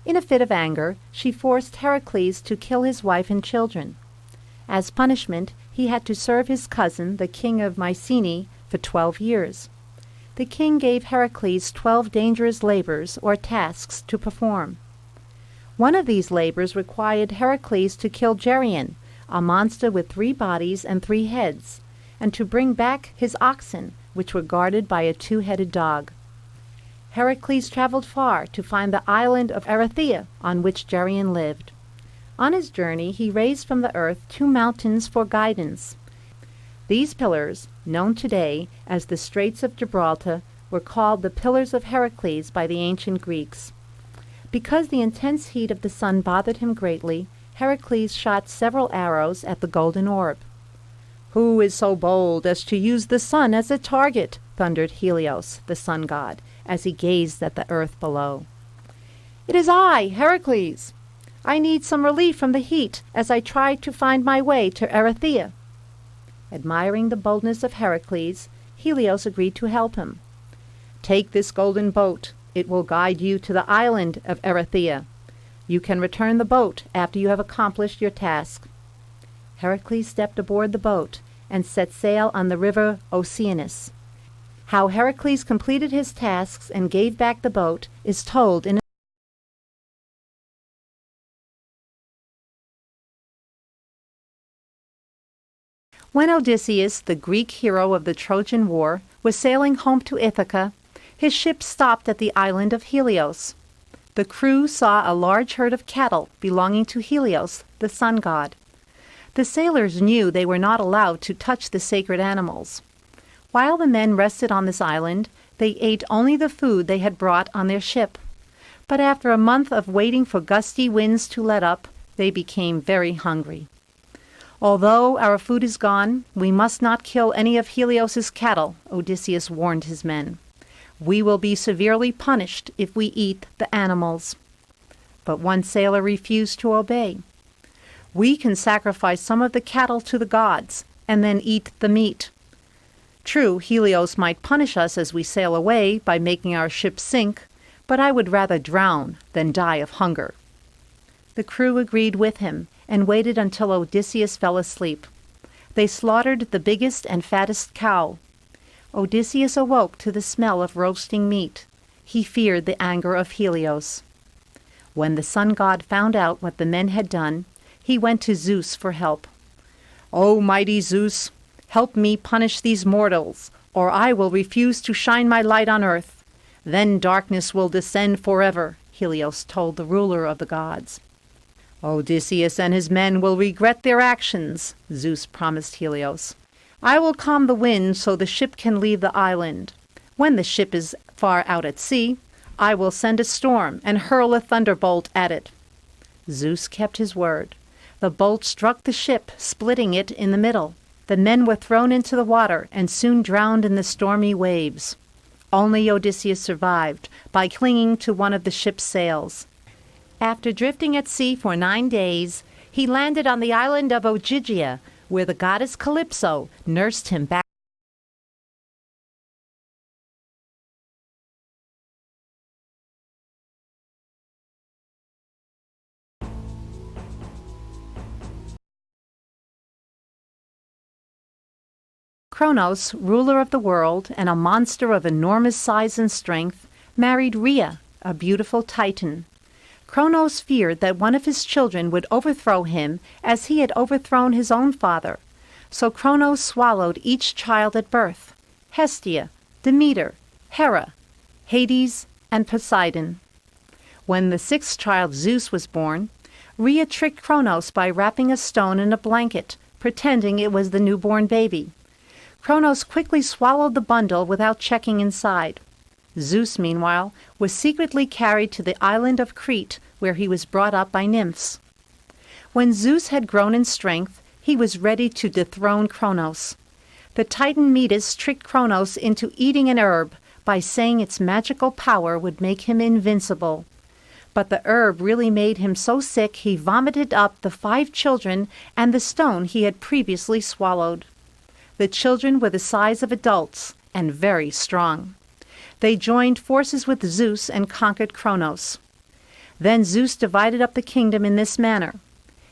In a fit of anger, she forced Heracles to kill his wife and children. As punishment, he had to serve his cousin, the king of Mycenae, for 12 years. The king gave Heracles 12 dangerous labors or tasks to perform. One of these labors required Heracles to kill Geryon, a monster with 3 bodies and 3 heads, and to bring back his oxen, which were guarded by a 2-headed dog. Heracles traveled far to find the island of Erythea, on which Geryon lived. On his journey, he raised from the earth 2 mountains for guidance. These pillars, known today as the Straits of Gibraltar, were called the Pillars of Heracles by the ancient Greeks. Because the intense heat of the sun bothered him greatly, Heracles shot several arrows at the golden orb. "Who is so bold as to use the sun as a target?" thundered Helios, the sun god, as he gazed at the earth below. "It is I, Heracles. I need some relief from the heat as I try to find my way to Erythea." Admiring the boldness of Heracles, Helios agreed to help him. "Take this golden boat. It will guide you to the island of Erythea. You can return the boat after you have accomplished your task." Heracles stepped aboard the boat and set sail on the river Oceanus. How Heracles completed his tasks and gave back the boat is told in When Odysseus, the Greek hero of the Trojan War, was sailing home to Ithaca, his ship stopped at the island of Helios. The crew saw a large herd of cattle belonging to Helios, the sun god. The sailors knew they were not allowed to touch the sacred animals. While the men rested on this island, they ate only the food they had brought on their ship. But after a month of waiting for gusty winds to let up, they became very hungry. "Although our food is gone, we must not kill any of Helios's cattle," Odysseus warned his men. "We will be severely punished if we eat the animals." But one sailor refused to obey. "We can sacrifice some of the cattle to the gods and then eat the meat. True, Helios might punish us as we sail away by making our ship sink, but I would rather drown than die of hunger." The crew agreed with him and waited until Odysseus fell asleep. They slaughtered the biggest and fattest cow. Odysseus awoke to the smell of roasting meat. He feared the anger of Helios. When the sun god found out what the men had done, he went to Zeus for help. "O mighty Zeus, help me punish these mortals, or I will refuse to shine my light on earth. Then darkness will descend forever," Helios told the ruler of the gods. "Odysseus and his men will regret their actions," Zeus promised Helios. "I will calm the wind so the ship can leave the island. When the ship is far out at sea, I will send a storm and hurl a thunderbolt at it." Zeus kept his word. The bolt struck the ship, splitting it in the middle. The men were thrown into the water and soon drowned in the stormy waves. Only Odysseus survived by clinging to one of the ship's sails. After drifting at sea for 9 days, he landed on the island of Ogygia, where the goddess Calypso nursed him back. Kronos, ruler of the world and a monster of enormous size and strength, married Rhea, a beautiful Titan. Kronos feared that one of his children would overthrow him as he had overthrown his own father. So Kronos swallowed each child at birth: Hestia, Demeter, Hera, Hades, and Poseidon. When the 6th child, Zeus, was born, Rhea tricked Kronos by wrapping a stone in a blanket, pretending it was the newborn baby. Kronos quickly swallowed the bundle without checking inside. Zeus, meanwhile, was secretly carried to the island of Crete, where he was brought up by nymphs. When Zeus had grown in strength, he was ready to dethrone Kronos. The Titan Metis tricked Kronos into eating an herb by saying its magical power would make him invincible. But the herb really made him so sick he vomited up the 5 children and the stone he had previously swallowed. The children were the size of adults and very strong. They joined forces with Zeus and conquered Kronos. Then Zeus divided up the kingdom in this manner.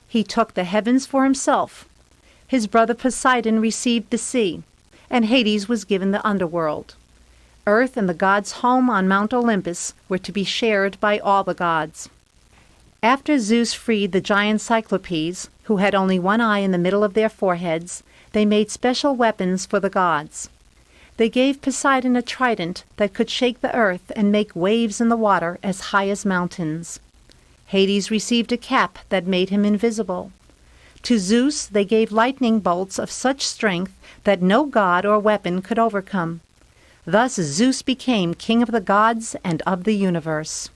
He took the heavens for himself. His brother Poseidon received the sea, and Hades was given the underworld. Earth and the gods' home on Mount Olympus were to be shared by all the gods. After Zeus freed the giant Cyclopes, who had only one eye in the middle of their foreheads, they made special weapons for the gods. They gave Poseidon a trident that could shake the earth and make waves in the water as high as mountains. Hades received a cap that made him invisible. To Zeus they gave lightning bolts of such strength that no god or weapon could overcome. Thus Zeus became king of the gods and of the universe.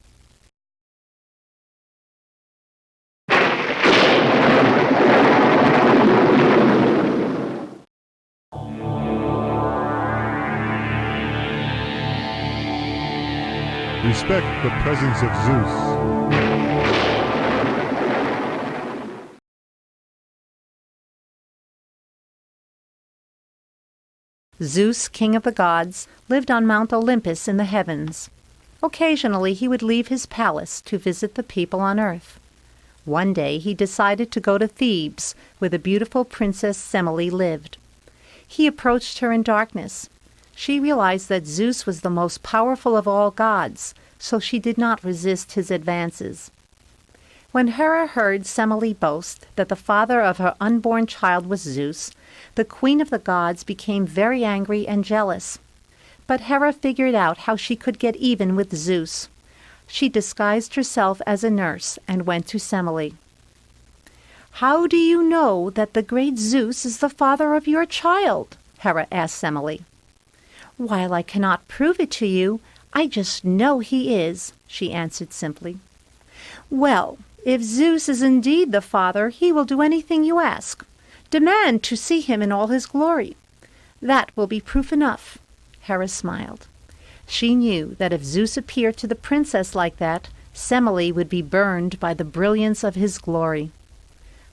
Respect the presence of Zeus. Zeus, king of the gods, lived on Mount Olympus in the heavens. Occasionally he would leave his palace to visit the people on earth. One day he decided to go to Thebes, where the beautiful Princess Semele lived. He approached her in darkness. She realized that Zeus was the most powerful of all gods, so she did not resist his advances. When Hera heard Semele boast that the father of her unborn child was Zeus, the queen of the gods became very angry and jealous. But Hera figured out how she could get even with Zeus. She disguised herself as a nurse and went to Semele. "How do you know that the great Zeus is the father of your child?" Hera asked Semele. "While I cannot prove it to you, I just know he is," she answered simply. "Well, if Zeus is indeed the father, he will do anything you ask. Demand to see him in all his glory. That will be proof enough." Hera smiled. She knew that if Zeus appeared to the princess like that, Semele would be burned by the brilliance of his glory.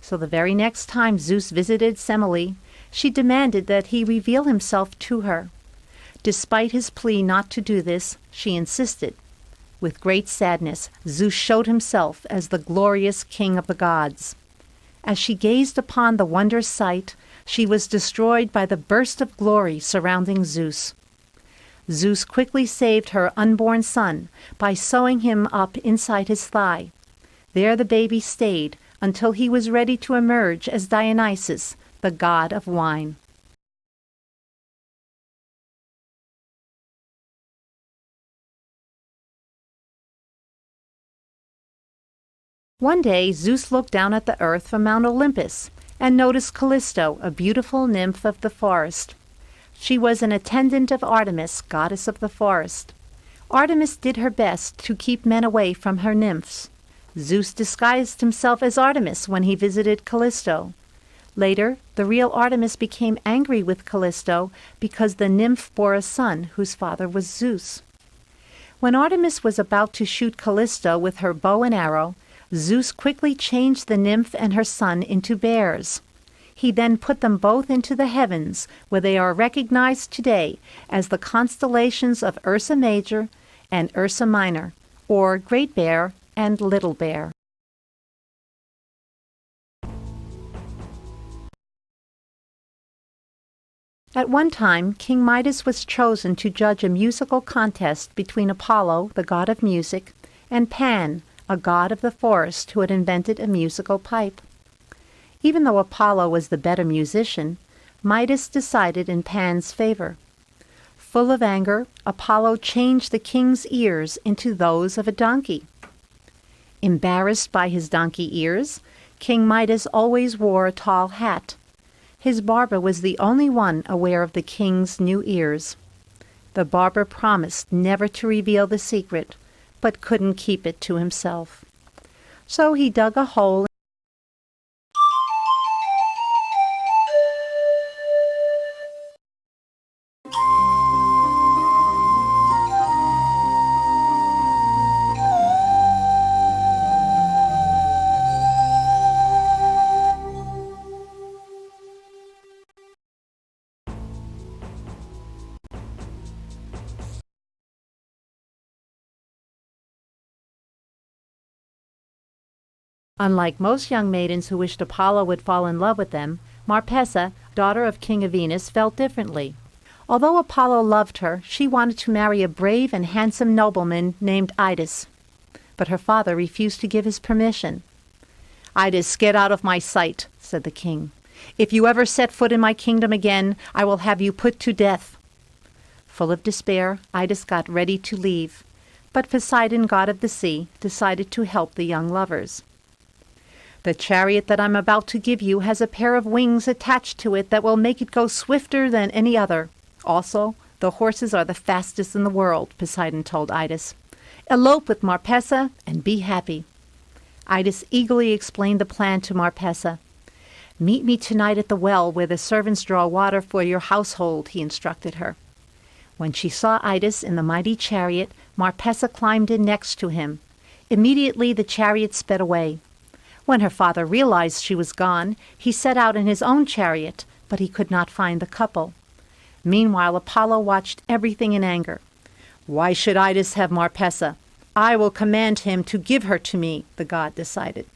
So the very next time Zeus visited Semele, she demanded that he reveal himself to her. Despite his plea not to do this, she insisted. With great sadness, Zeus showed himself as the glorious king of the gods. As she gazed upon the wondrous sight, she was destroyed by the burst of glory surrounding Zeus. Zeus quickly saved her unborn son by sewing him up inside his thigh. There the baby stayed until he was ready to emerge as Dionysus, the god of wine. One day Zeus looked down at the earth from Mount Olympus and noticed Callisto, a beautiful nymph of the forest. She was an attendant of Artemis, goddess of the forest. Artemis did her best to keep men away from her nymphs. Zeus disguised himself as Artemis when he visited Callisto. Later, the real Artemis became angry with Callisto because the nymph bore a son whose father was Zeus. When Artemis was about to shoot Callisto with her bow and arrow, Zeus quickly changed the nymph and her son into bears. He then put them both into the heavens, where they are recognized today as the constellations of Ursa Major and Ursa Minor, or Great Bear and Little Bear. At one time, King Midas was chosen to judge a musical contest between Apollo, the god of music, and Pan, a god of the forest who had invented a musical pipe. Even though Apollo was the better musician, Midas decided in Pan's favor. Full of anger, Apollo changed the king's ears into those of a donkey. Embarrassed by his donkey ears, King Midas always wore a tall hat. His barber was the only one aware of the king's new ears. The barber promised never to reveal the secret, but couldn't keep it to himself. So he dug a hole. Unlike most young maidens who wished Apollo would fall in love with them, Marpessa, daughter of King Evenus, felt differently. Although Apollo loved her, she wanted to marry a brave and handsome nobleman named Idas. But her father refused to give his permission. "Idas, get out of my sight," said the king. "If you ever set foot in my kingdom again, I will have you put to death." Full of despair, Idas got ready to leave. But Poseidon, god of the sea, decided to help the young lovers. "The chariot that I'm about to give you has a pair of wings attached to it that will make it go swifter than any other. Also, the horses are the fastest in the world," Poseidon told Idas. "Elope with Marpessa and be happy." Idas eagerly explained the plan to Marpessa. "Meet me tonight at the well where the servants draw water for your household," he instructed her. When she saw Idas in the mighty chariot, Marpessa climbed in next to him. Immediately the chariot sped away. When her father realized she was gone, he set out in his own chariot, but he could not find the couple. Meanwhile, Apollo watched everything in anger. "Why should Idas have Marpessa? I will command him to give her to me," the god decided.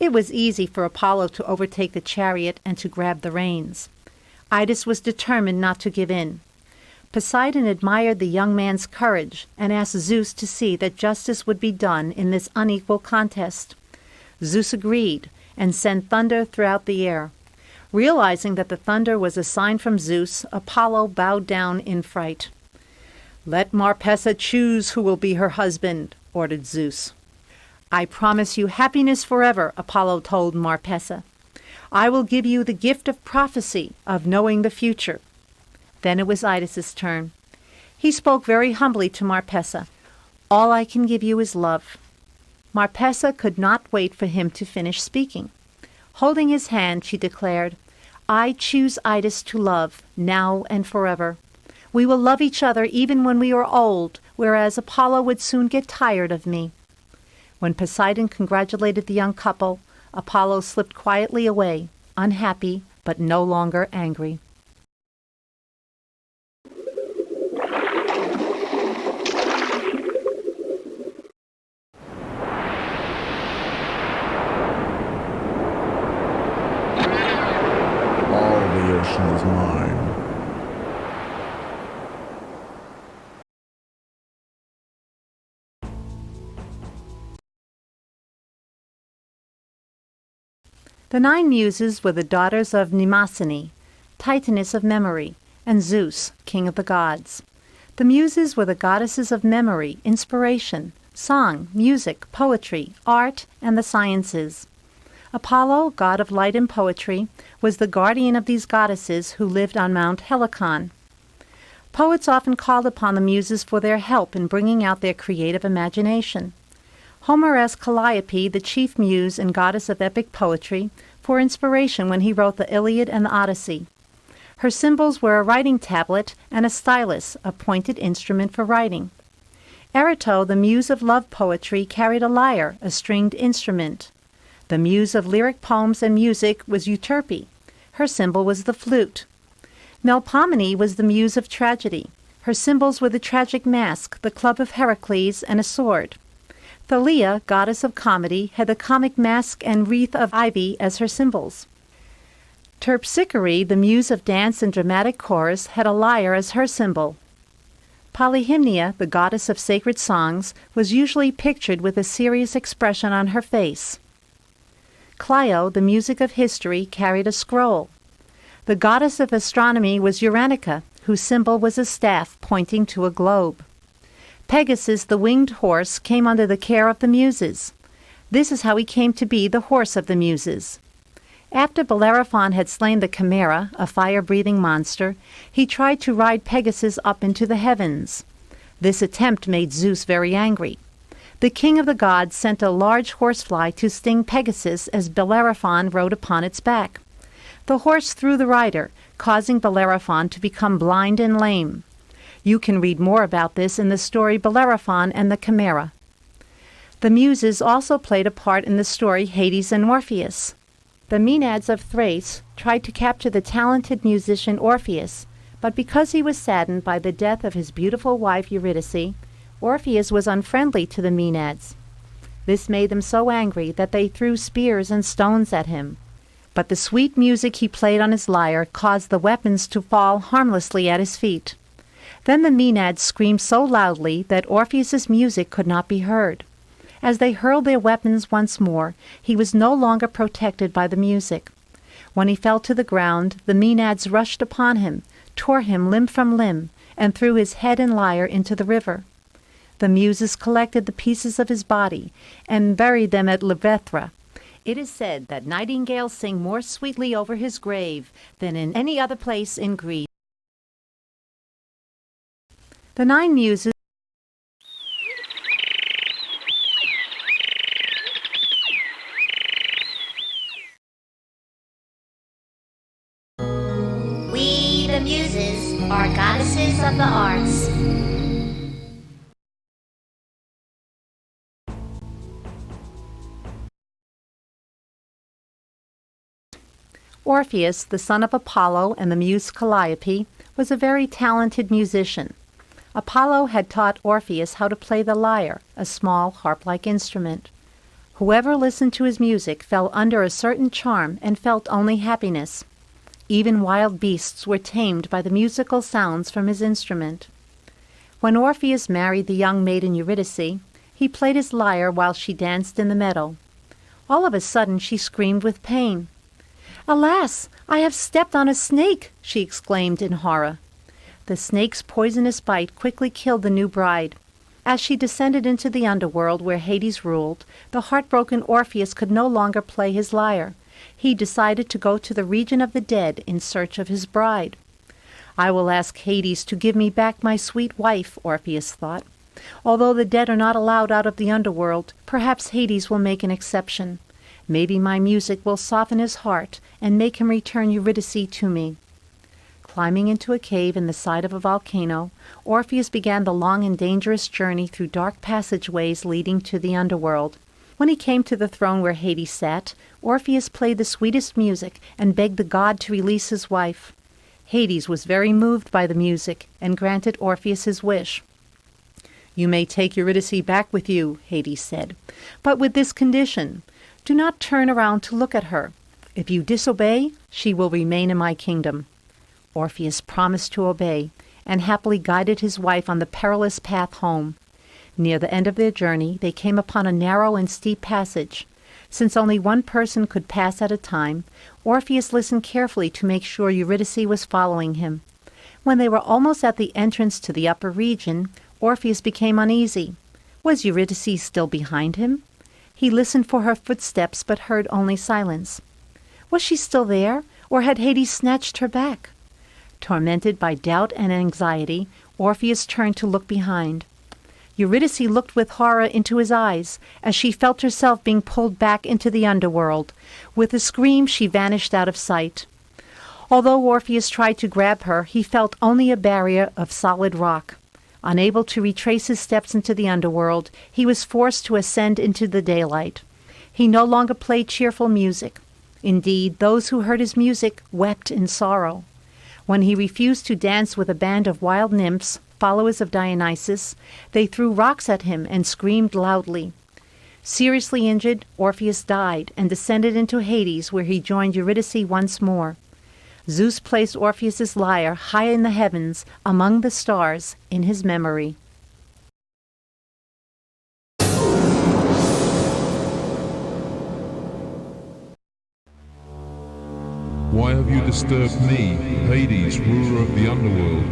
It was easy for Apollo to overtake the chariot and to grab the reins. Idas was determined not to give in. Poseidon admired the young man's courage and asked Zeus to see that justice would be done in this unequal contest. Zeus agreed and sent thunder throughout the air. Realizing that the thunder was a sign from Zeus, Apollo bowed down in fright. "Let Marpessa choose who will be her husband," ordered Zeus. "I promise you happiness forever," Apollo told Marpessa. "I will give you the gift of prophecy, of knowing the future." Then it was Idas's turn. He spoke very humbly to Marpessa. "All I can give you is love." Marpessa could not wait for him to finish speaking. Holding his hand, she declared, "I choose Idas to love, now and forever. We will love each other even when we are old, whereas Apollo would soon get tired of me." When Poseidon congratulated the young couple, Apollo slipped quietly away, unhappy but no longer angry. All the ocean is mine. The 9 Muses were the daughters of Mnemosyne, Titaness of memory, and Zeus, king of the gods. The Muses were the goddesses of memory, inspiration, song, music, poetry, art, and the sciences. Apollo, god of light and poetry, was the guardian of these goddesses who lived on Mount Helicon. Poets often called upon the Muses for their help in bringing out their creative imagination. Homer asked Calliope, the chief muse and goddess of epic poetry, for inspiration when he wrote the Iliad and the Odyssey. Her symbols were a writing tablet and a stylus, a pointed instrument for writing. Erato, the muse of love poetry, carried a lyre, a stringed instrument. The muse of lyric poems and music was Euterpe. Her symbol was the flute. Melpomene was the muse of tragedy. Her symbols were the tragic mask, the club of Heracles, and a sword. Thalia, goddess of comedy, had the comic mask and wreath of ivy as her symbols. Terpsichore, the muse of dance and dramatic chorus, had a lyre as her symbol. Polyhymnia, the goddess of sacred songs, was usually pictured with a serious expression on her face. Clio, the music of history, carried a scroll. The goddess of astronomy was Uranica, whose symbol was a staff pointing to a globe. Pegasus, the winged horse, came under the care of the Muses. This is how he came to be the horse of the Muses. After Bellerophon had slain the Chimera, a fire-breathing monster, he tried to ride Pegasus up into the heavens. This attempt made Zeus very angry. The king of the gods sent a large horsefly to sting Pegasus as Bellerophon rode upon its back. The horse threw the rider, causing Bellerophon to become blind and lame. You can read more about this in the story Bellerophon and the Chimera. The Muses also played a part in the story Hades and Orpheus. The Maenads of Thrace tried to capture the talented musician Orpheus, but because he was saddened by the death of his beautiful wife Eurydice, Orpheus was unfriendly to the Maenads. This made them so angry that they threw spears and stones at him. But the sweet music he played on his lyre caused the weapons to fall harmlessly at his feet. Then the Maenads screamed so loudly that Orpheus's music could not be heard. As they hurled their weapons once more, he was no longer protected by the music. When he fell to the ground, the Maenads rushed upon him, tore him limb from limb, and threw his head and lyre into the river. The Muses collected the pieces of his body and buried them at Leuctra. It is said that nightingales sing more sweetly over his grave than in any other place in Greece. The 9 Muses We, the Muses, are goddesses of the art. Orpheus. Orpheus, the son of Apollo and the muse Calliope, was a very talented musician. Apollo had taught Orpheus how to play the lyre, a small harp-like instrument. Whoever listened to his music fell under a certain charm and felt only happiness. Even wild beasts were tamed by the musical sounds from his instrument. When Orpheus married the young maiden Eurydice, he played his lyre while she danced in the meadow. All of a sudden she screamed with pain. "Alas, I have stepped on a snake!" she exclaimed in horror. The snake's poisonous bite quickly killed the new bride. As she descended into the underworld where Hades ruled, the heartbroken Orpheus could no longer play his lyre. He decided to go to the region of the dead in search of his bride. "I will ask Hades to give me back my sweet wife," Orpheus thought. "Although the dead are not allowed out of the underworld, perhaps Hades will make an exception. Maybe my music will soften his heart and make him return Eurydice to me." Climbing into a cave in the side of a volcano, Orpheus began the long and dangerous journey through dark passageways leading to the underworld. When he came to the throne where Hades sat, Orpheus played the sweetest music and begged the god to release his wife. Hades was very moved by the music and granted Orpheus his wish. "You may take Eurydice back with you," Hades said, "but with this condition. Do not turn around to look at her. If you disobey, she will remain in my kingdom." Orpheus promised to obey, and happily guided his wife on the perilous path home. Near the end of their journey, they came upon a narrow and steep passage. Since only one person could pass at a time, Orpheus listened carefully to make sure Eurydice was following him. When they were almost at the entrance to the upper region, Orpheus became uneasy. Was Eurydice still behind him? He listened for her footsteps, but heard only silence. Was she still there, or had Hades snatched her back? Tormented by doubt and anxiety, Orpheus turned to look behind. Eurydice looked with horror into his eyes as she felt herself being pulled back into the underworld. With a scream, she vanished out of sight. Although Orpheus tried to grab her, he felt only a barrier of solid rock. Unable to retrace his steps into the underworld, he was forced to ascend into the daylight. He no longer played cheerful music. Indeed, those who heard his music wept in sorrow. When he refused to dance with a band of wild nymphs, followers of Dionysus, they threw rocks at him and screamed loudly. Seriously injured, Orpheus died and descended into Hades, where he joined Eurydice once more. Zeus placed Orpheus's lyre high in the heavens, among the stars, in his memory. Why have you disturbed me, Hades, ruler of the underworld?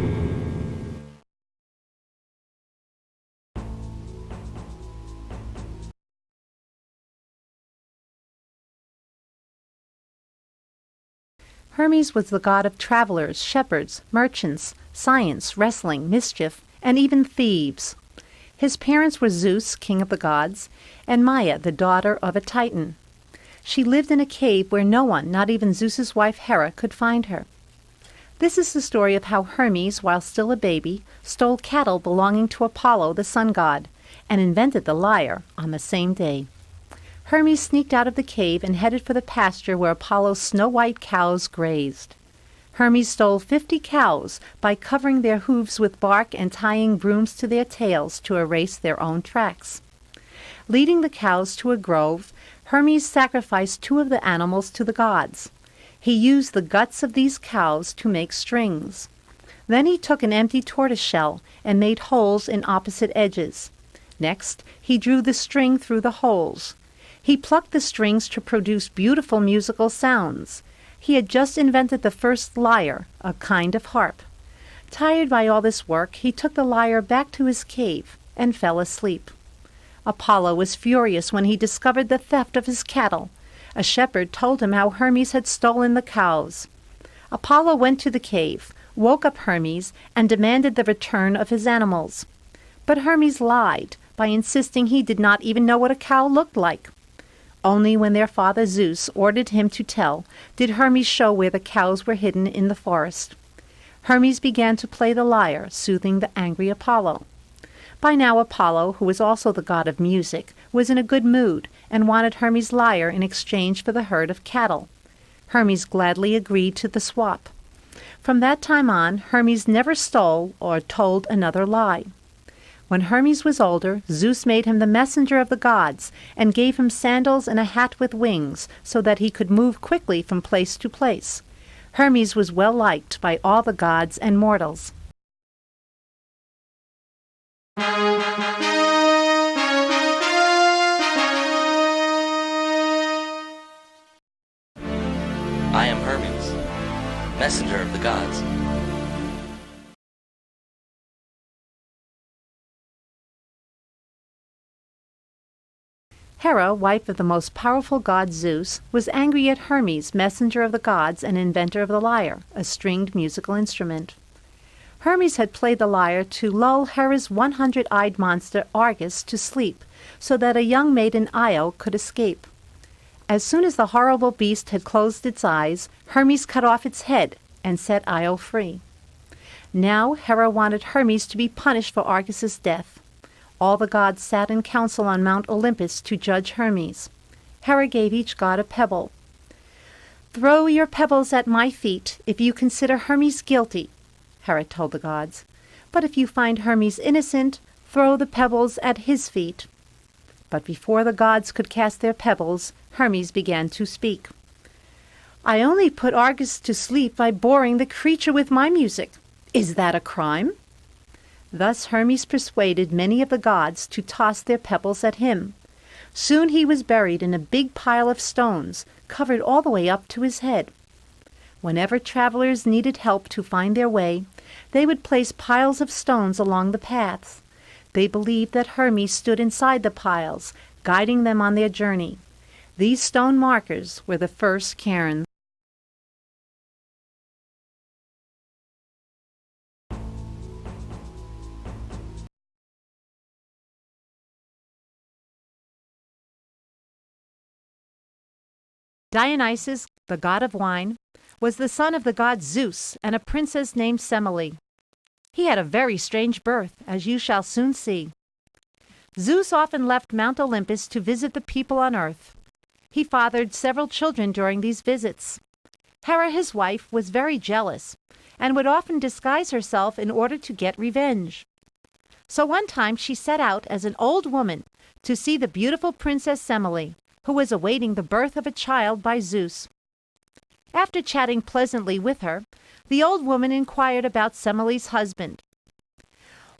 Hermes was the god of travelers, shepherds, merchants, science, wrestling, mischief, and even thieves. His parents were Zeus, king of the gods, and Maia, the daughter of a Titan. She lived in a cave where no one, not even Zeus's wife Hera, could find her. This is the story of how Hermes, while still a baby, stole cattle belonging to Apollo, the sun god, and invented the lyre on the same day. Hermes sneaked out of the cave and headed for the pasture where Apollo's snow-white cows grazed. Hermes stole 50 cows by covering their hooves with bark and tying brooms to their tails to erase their own tracks. Leading the cows to a grove, Hermes sacrificed 2 of the animals to the gods. He used the guts of these cows to make strings. Then he took an empty tortoise shell and made holes in opposite edges. Next, he drew the string through the holes. He plucked the strings to produce beautiful musical sounds. He had just invented the first lyre, a kind of harp. Tired by all this work, he took the lyre back to his cave and fell asleep. Apollo was furious when he discovered the theft of his cattle. A shepherd told him how Hermes had stolen the cows. Apollo went to the cave, woke up Hermes, and demanded the return of his animals. But Hermes lied by insisting he did not even know what a cow looked like. Only when their father Zeus ordered him to tell did Hermes show where the cows were hidden in the forest. Hermes began to play the lyre, soothing the angry Apollo. By now Apollo, who was also the god of music, was in a good mood and wanted Hermes' lyre in exchange for the herd of cattle. Hermes gladly agreed to the swap. From that time on, Hermes never stole or told another lie. When Hermes was older, Zeus made him the messenger of the gods and gave him sandals and a hat with wings so that he could move quickly from place to place. Hermes was well liked by all the gods and mortals. I am Hermes, messenger of the gods. Hera, wife of the most powerful god Zeus, was angry at Hermes, messenger of the gods and inventor of the lyre, a stringed musical instrument. Hermes had played the lyre to lull Hera's 100-eyed monster Argus to sleep, so that a young maiden Io could escape. As soon as the horrible beast had closed its eyes, Hermes cut off its head and set Io free. Now Hera wanted Hermes to be punished for Argus's death. All the gods sat in council on Mount Olympus to judge Hermes. Hera gave each god a pebble. "Throw your pebbles at my feet if you consider Hermes guilty," Hera told the gods. "But if you find Hermes innocent, throw the pebbles at his feet." But before the gods could cast their pebbles, Hermes began to speak. "I only put Argus to sleep by boring the creature with my music. Is that a crime?" Thus Hermes persuaded many of the gods to toss their pebbles at him. Soon he was buried in a big pile of stones, covered all the way up to his head. Whenever travelers needed help to find their way, they would place piles of stones along the paths. They believed that Hermes stood inside the piles, guiding them on their journey. These stone markers were the first cairns. Dionysus, the god of wine, was the son of the god Zeus and a princess named Semele. He had a very strange birth, as you shall soon see. Zeus often left Mount Olympus to visit the people on earth. He fathered several children during these visits. Hera, his wife, was very jealous and would often disguise herself in order to get revenge. So one time she set out as an old woman to see the beautiful Princess Semele, who was awaiting the birth of a child by Zeus. After chatting pleasantly with her, the old woman inquired about Semele's husband.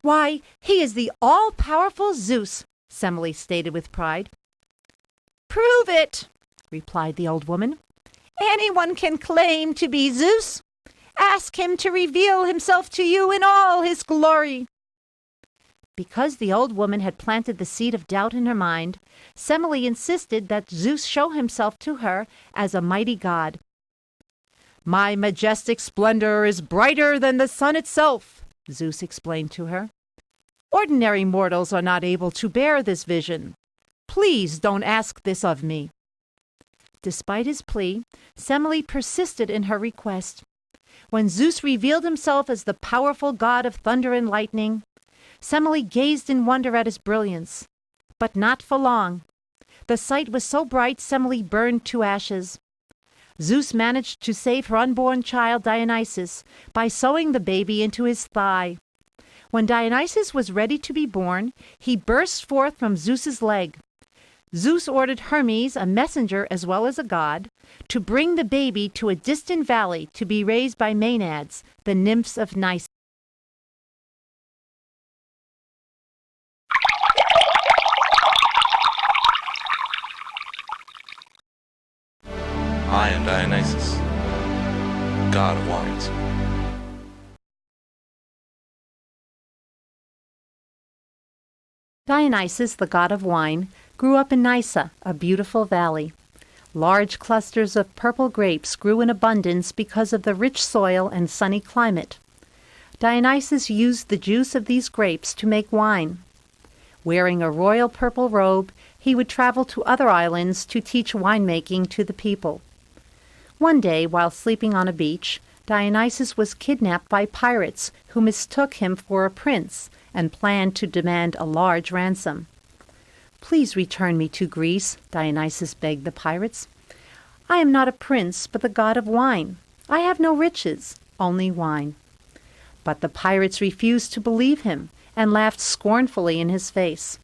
"Why, he is the all-powerful Zeus," Semele stated with pride. "Prove it," replied the old woman. "Anyone can claim to be Zeus. Ask him to reveal himself to you in all his glory." Because the old woman had planted the seed of doubt in her mind, Semele insisted that Zeus show himself to her as a mighty god. "My majestic splendor is brighter than the sun itself," Zeus explained to her. "Ordinary mortals are not able to bear this vision. Please don't ask this of me." Despite his plea, Semele persisted in her request. When Zeus revealed himself as the powerful god of thunder and lightning, Semele gazed in wonder at his brilliance. But not for long. The sight was so bright Semele burned to ashes. Zeus managed to save her unborn child Dionysus by sewing the baby into his thigh. When Dionysus was ready to be born, he burst forth from Zeus's leg. Zeus ordered Hermes, a messenger as well as a god, to bring the baby to a distant valley to be raised by Maenads, the nymphs of Nysa. I am Dionysus, god of wines. Dionysus, the god of wine, grew up in Nysa, a beautiful valley. Large clusters of purple grapes grew in abundance because of the rich soil and sunny climate. Dionysus used the juice of these grapes to make wine. Wearing a royal purple robe, he would travel to other islands to teach winemaking to the people. One day, while sleeping on a beach, Dionysus was kidnapped by pirates who mistook him for a prince and planned to demand a large ransom. "Please return me to Greece," Dionysus begged the pirates. "I am not a prince, but the god of wine. I have no riches, only wine." But the pirates refused to believe him and laughed scornfully in his face.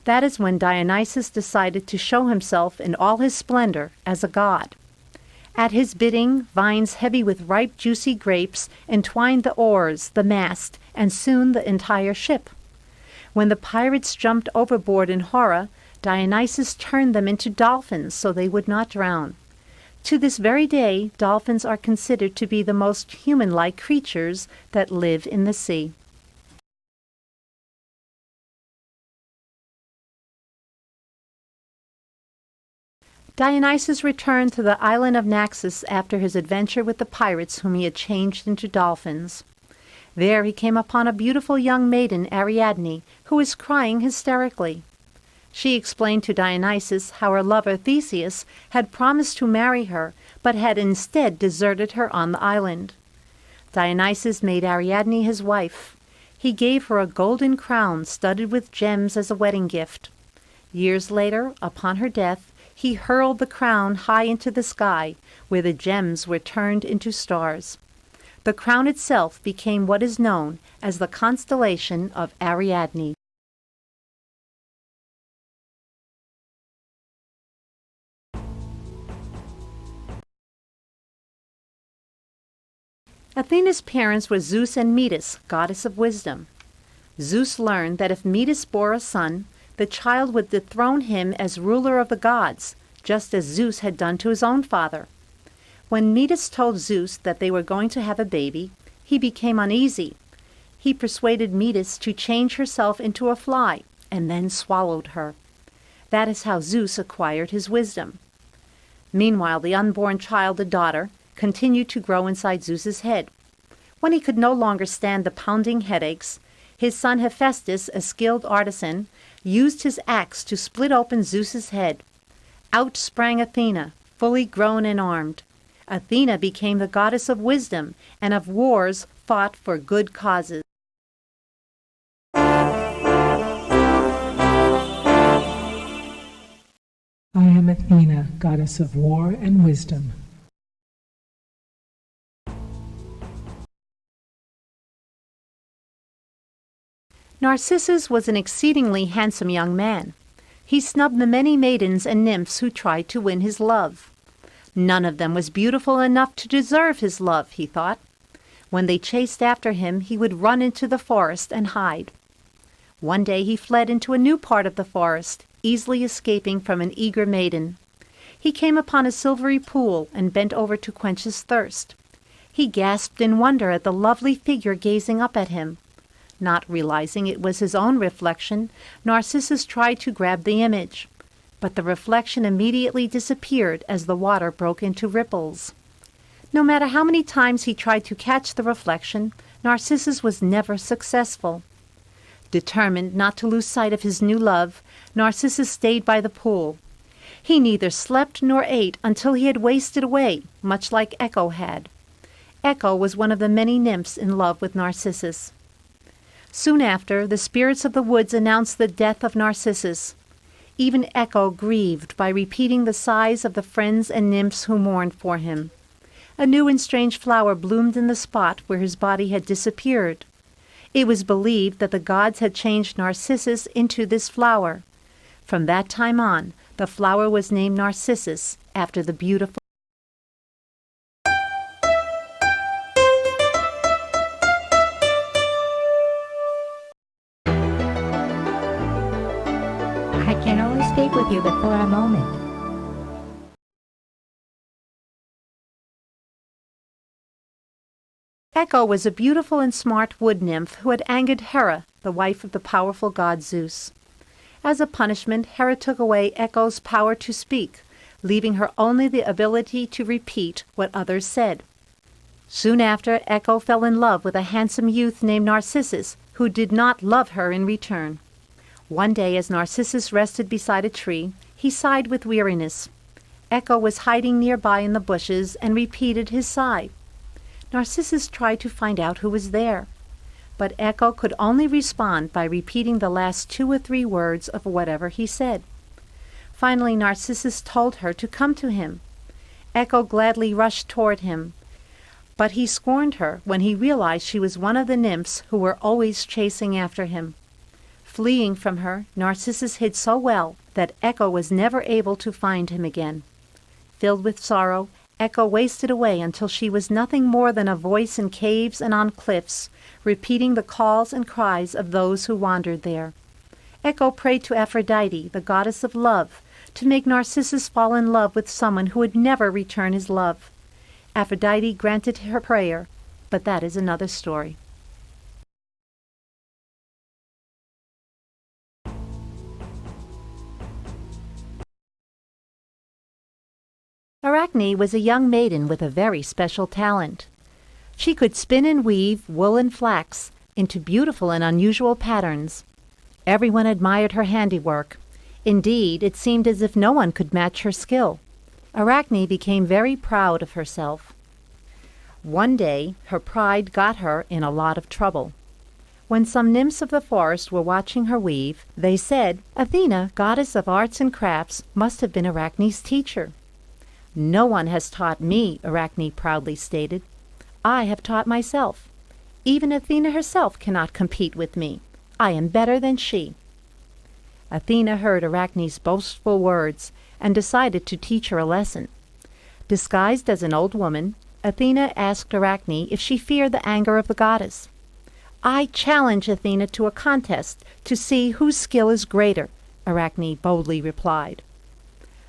That is when Dionysus decided to show himself in all his splendor as a god. At his bidding, vines heavy with ripe, juicy grapes entwined the oars, the mast, and soon the entire ship. When the pirates jumped overboard in horror, Dionysus turned them into dolphins so they would not drown. To this very day, dolphins are considered to be the most human-like creatures that live in the sea. Dionysus returned to the island of Naxos after his adventure with the pirates whom he had changed into dolphins. There he came upon a beautiful young maiden, Ariadne, who was crying hysterically. She explained to Dionysus how her lover Theseus had promised to marry her, but had instead deserted her on the island. Dionysus made Ariadne his wife. He gave her a golden crown studded with gems as a wedding gift. Years later, upon her death, he hurled the crown high into the sky, where the gems were turned into stars. The crown itself became what is known as the constellation of Ariadne. Athena's parents were Zeus and Metis, goddess of wisdom. Zeus learned that if Metis bore a son, the child would dethrone him as ruler of the gods, just as Zeus had done to his own father. When Metis told Zeus that they were going to have a baby, he became uneasy. He persuaded Metis to change herself into a fly, and then swallowed her. That is how Zeus acquired his wisdom. Meanwhile, the unborn child, a daughter, continued to grow inside Zeus's head. When he could no longer stand the pounding headaches, his son Hephaestus, a skilled artisan, used his axe to split open Zeus's head. Out sprang Athena, fully grown and armed. Athena became the goddess of wisdom and of wars fought for good causes. I am Athena, goddess of war and wisdom. Narcissus was an exceedingly handsome young man. He snubbed the many maidens and nymphs who tried to win his love. None of them was beautiful enough to deserve his love, he thought. When they chased after him, he would run into the forest and hide. One day he fled into a new part of the forest, easily escaping from an eager maiden. He came upon a silvery pool and bent over to quench his thirst. He gasped in wonder at the lovely figure gazing up at him. Not realizing it was his own reflection, Narcissus tried to grab the image. But the reflection immediately disappeared as the water broke into ripples. No matter how many times he tried to catch the reflection, Narcissus was never successful. Determined not to lose sight of his new love, Narcissus stayed by the pool. He neither slept nor ate until he had wasted away, much like Echo had. Echo was one of the many nymphs in love with Narcissus. Soon after, the spirits of the woods announced the death of Narcissus. Even Echo grieved by repeating the sighs of the friends and nymphs who mourned for him. A new and strange flower bloomed in the spot where his body had disappeared. It was believed that the gods had changed Narcissus into this flower. From that time on, the flower was named Narcissus after the beautiful. I can only speak with you but for a moment. Echo was a beautiful and smart wood nymph who had angered Hera, the wife of the powerful god Zeus. As a punishment, Hera took away Echo's power to speak, leaving her only the ability to repeat what others said. Soon after, Echo fell in love with a handsome youth named Narcissus, who did not love her in return. One day, as Narcissus rested beside a tree, he sighed with weariness. Echo was hiding nearby in the bushes and repeated his sigh. Narcissus tried to find out who was there, but Echo could only respond by repeating the last 2 or 3 words of whatever he said. Finally, Narcissus told her to come to him. Echo gladly rushed toward him, but he scorned her when he realized she was one of the nymphs who were always chasing after him. Fleeing from her, Narcissus hid so well that Echo was never able to find him again. Filled with sorrow, Echo wasted away until she was nothing more than a voice in caves and on cliffs, repeating the calls and cries of those who wandered there. Echo prayed to Aphrodite, the goddess of love, to make Narcissus fall in love with someone who would never return his love. Aphrodite granted her prayer, but that is another story. Arachne was a young maiden with a very special talent. She could spin and weave wool and flax into beautiful and unusual patterns. Everyone admired her handiwork. Indeed, it seemed as if no one could match her skill. Arachne became very proud of herself. One day, her pride got her in a lot of trouble. When some nymphs of the forest were watching her weave, they said, "Athena, goddess of arts and crafts, must have been Arachne's teacher." "No one has taught me," Arachne proudly stated. "I have taught myself. Even Athena herself cannot compete with me. I am better than she." Athena heard Arachne's boastful words and decided to teach her a lesson. Disguised as an old woman, Athena asked Arachne if she feared the anger of the goddess. "I challenge Athena to a contest to see whose skill is greater," Arachne boldly replied.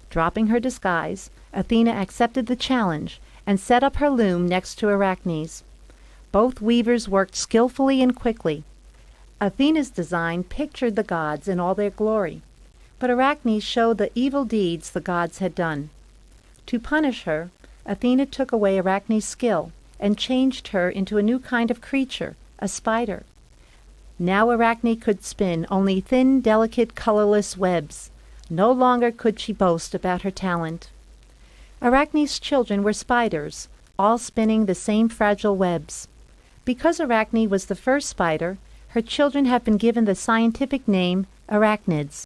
Dropping her disguise, Athena accepted the challenge and set up her loom next to Arachne's. Both weavers worked skillfully and quickly. Athena's design pictured the gods in all their glory, but Arachne showed the evil deeds the gods had done. To punish her, Athena took away Arachne's skill and changed her into a new kind of creature, a spider. Now Arachne could spin only thin, delicate, colorless webs. No longer could she boast about her talent. Arachne's children were spiders, all spinning the same fragile webs. Because Arachne was the first spider, her children have been given the scientific name arachnids.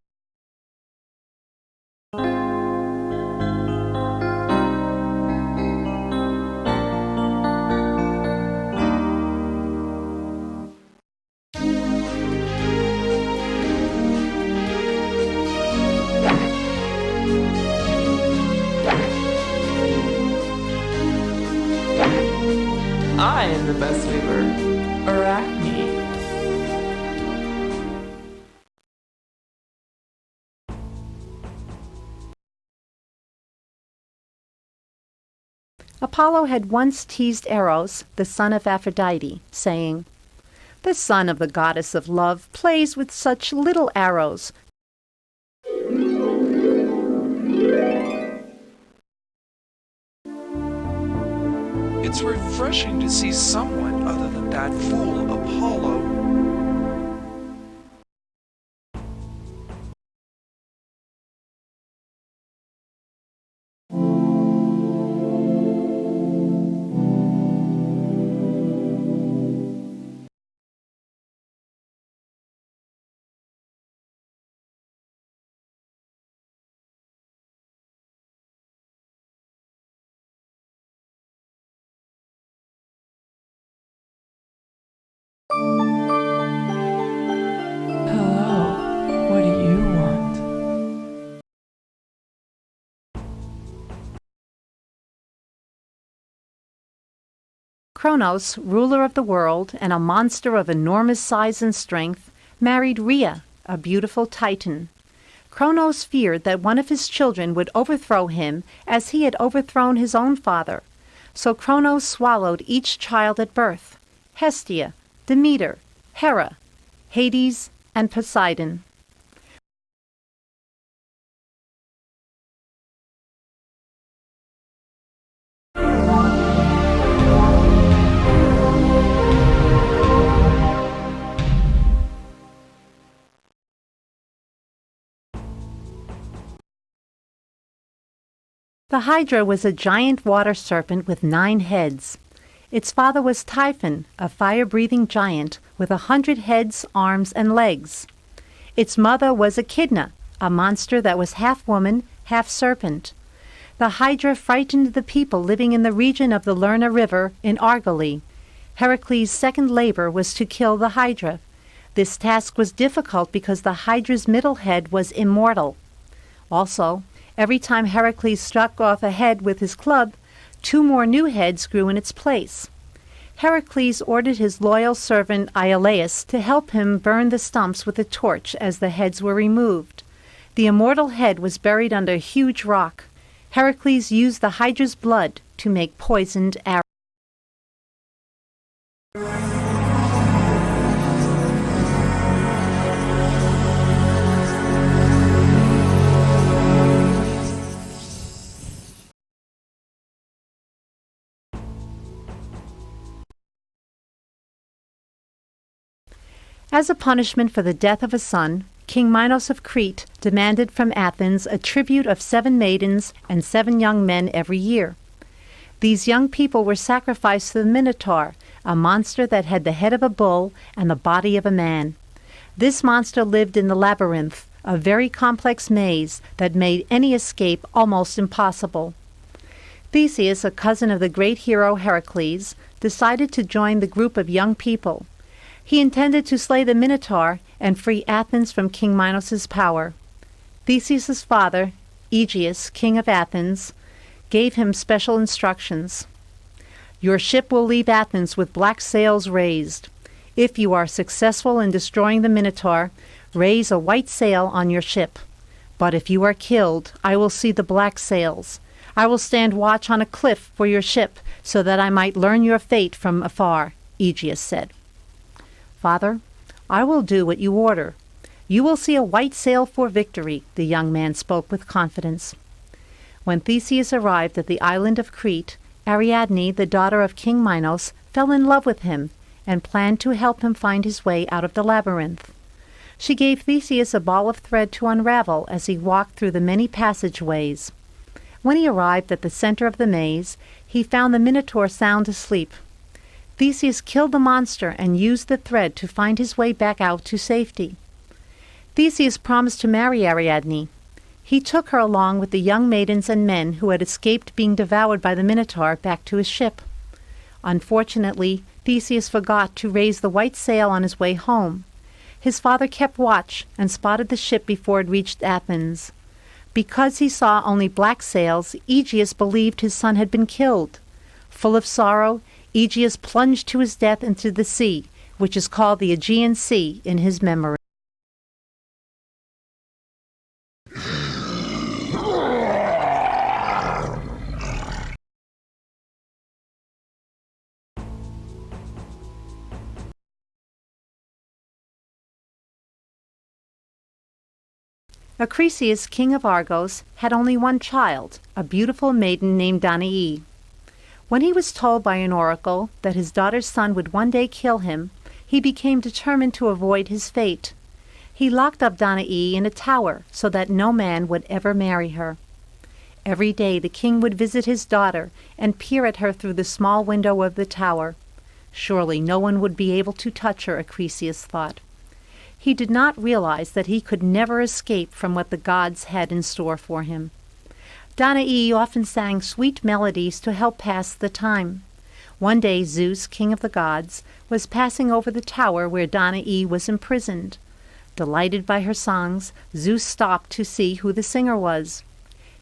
I am the best weaver, Arachne. Apollo had once teased Eros, the son of Aphrodite, saying, "The son of the goddess of love plays with such little arrows." It's refreshing to see someone other than that fool Apollo. Hello, what do you want? Kronos, ruler of the world and a monster of enormous size and strength, married Rhea, a beautiful Titan. Kronos feared that one of his children would overthrow him as he had overthrown his own father. So Kronos swallowed each child at birth: Hestia, Demeter, Hera, Hades, and Poseidon. The Hydra was a giant water serpent with 9 heads. Its father was Typhon, a fire-breathing giant with 100 heads, arms, and legs. Its mother was Echidna, a monster that was half woman, half serpent. The Hydra frightened the people living in the region of the Lerna River in Argoli. Heracles' second labor was to kill the Hydra. This task was difficult because the Hydra's middle head was immortal. Also, every time Heracles struck off a head with his club, 2 more new heads grew in its place. Heracles ordered his loyal servant Iolaus to help him burn the stumps with a torch as the heads were removed. The immortal head was buried under a huge rock. Heracles used the Hydra's blood to make poisoned arrows. As a punishment for the death of a son, King Minos of Crete demanded from Athens a tribute of 7 maidens and 7 young men every year. These young people were sacrificed to the Minotaur, a monster that had the head of a bull and the body of a man. This monster lived in the labyrinth, a very complex maze that made any escape almost impossible. Theseus, a cousin of the great hero Heracles, decided to join the group of young people. He intended to slay the Minotaur and free Athens from King Minos' power. Theseus' father, Aegeus, king of Athens, gave him special instructions. Your ship will leave Athens with black sails raised. If you are successful in destroying the Minotaur, raise a white sail on your ship. But if you are killed, I will see the black sails. I will stand watch on a cliff for your ship, so that I might learn your fate from afar, Aegeus said. Father, I will do what you order. You will see a white sail for victory, the young man spoke with confidence. When Theseus arrived at the island of Crete, Ariadne, the daughter of King Minos, fell in love with him and planned to help him find his way out of the labyrinth. She gave Theseus a ball of thread to unravel as he walked through the many passageways. When he arrived at the center of the maze, he found the Minotaur sound asleep. Theseus killed the monster and used the thread to find his way back out to safety. Theseus promised to marry Ariadne. He took her along with the young maidens and men who had escaped being devoured by the Minotaur back to his ship. Unfortunately, Theseus forgot to raise the white sail on his way home. His father kept watch and spotted the ship before it reached Athens. Because he saw only black sails, Aegeus believed his son had been killed. Full of sorrow, Aegeus plunged to his death into the sea, which is called the Aegean Sea in his memory. Acrisius, king of Argos, had only one child, a beautiful maiden named Danae. When he was told by an oracle that his daughter's son would one day kill him, he became determined to avoid his fate. He locked up Danae in a tower so that no man would ever marry her. Every day the king would visit his daughter and peer at her through the small window of the tower. Surely no one would be able to touch her, Acrisius thought. He did not realize that he could never escape from what the gods had in store for him. Danae often sang sweet melodies to help pass the time. One day Zeus, king of the gods, was passing over the tower where Danae was imprisoned. Delighted by her songs, Zeus stopped to see who the singer was.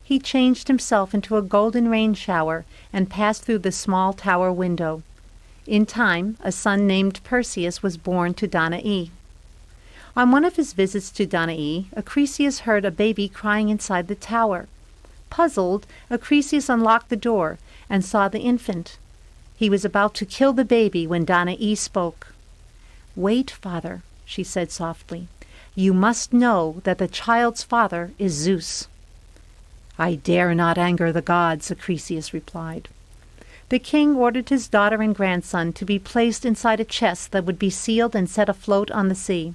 He changed himself into a golden rain shower and passed through the small tower window. In time, a son named Perseus was born to Danae. On one of his visits to Danae, Acrisius heard a baby crying inside the tower. Puzzled, Acrisius unlocked the door and saw the infant. He was about to kill the baby when Danae spoke. "Wait, father," she said softly. "You must know that the child's father is Zeus." "I dare not anger the gods," Acrisius replied. The king ordered his daughter and grandson to be placed inside a chest that would be sealed and set afloat on the sea.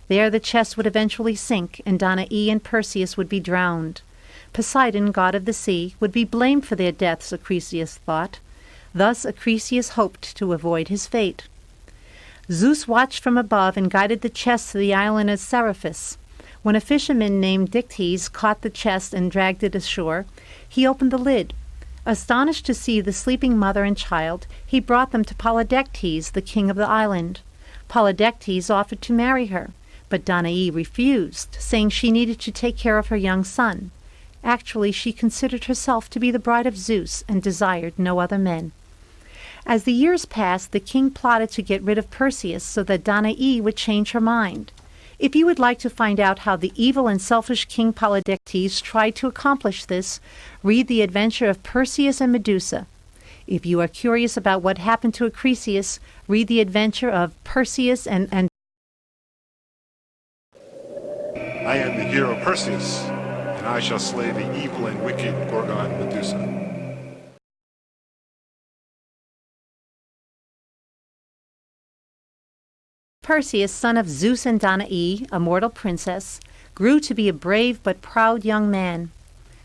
There the chest would eventually sink, and Danae and Perseus would be drowned. Poseidon, god of the sea, would be blamed for their deaths, Acrisius thought. Thus Acrisius hoped to avoid his fate. Zeus watched from above and guided the chest to the island of Seriphus. When a fisherman named Dictys caught the chest and dragged it ashore, he opened the lid. Astonished to see the sleeping mother and child, he brought them to Polydectes, the king of the island. Polydectes offered to marry her, but Danae refused, saying she needed to take care of her young son. Actually, she considered herself to be the bride of Zeus and desired no other men. As the years passed, the king plotted to get rid of Perseus so that Danae would change her mind. If you would like to find out how the evil and selfish King Polydectes tried to accomplish this, read The Adventure of Perseus and Medusa. If you are curious about what happened to Acrisius, read The Adventure of Perseus and I am the hero Perseus, and I shall slay the evil and wicked Gorgon Medusa. Perseus, son of Zeus and Danae, a mortal princess, grew to be a brave but proud young man.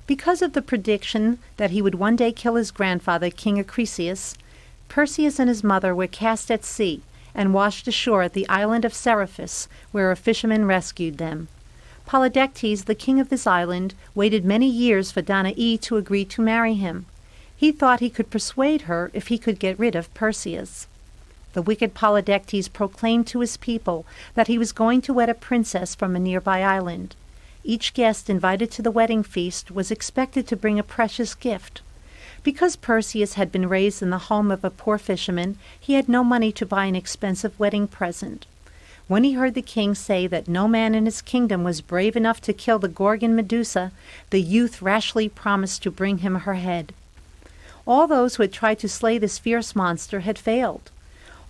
Because of the prediction that he would one day kill his grandfather, King Acrisius, Perseus and his mother were cast at sea and washed ashore at the island of Seriphus, where a fisherman rescued them. Polydectes, the king of this island, waited many years for Danae to agree to marry him. He thought he could persuade her if he could get rid of Perseus. The wicked Polydectes proclaimed to his people that he was going to wed a princess from a nearby island. Each guest invited to the wedding feast was expected to bring a precious gift. Because Perseus had been raised in the home of a poor fisherman, he had no money to buy an expensive wedding present. When he heard the king say that no man in his kingdom was brave enough to kill the Gorgon Medusa, the youth rashly promised to bring him her head. All those who had tried to slay this fierce monster had failed.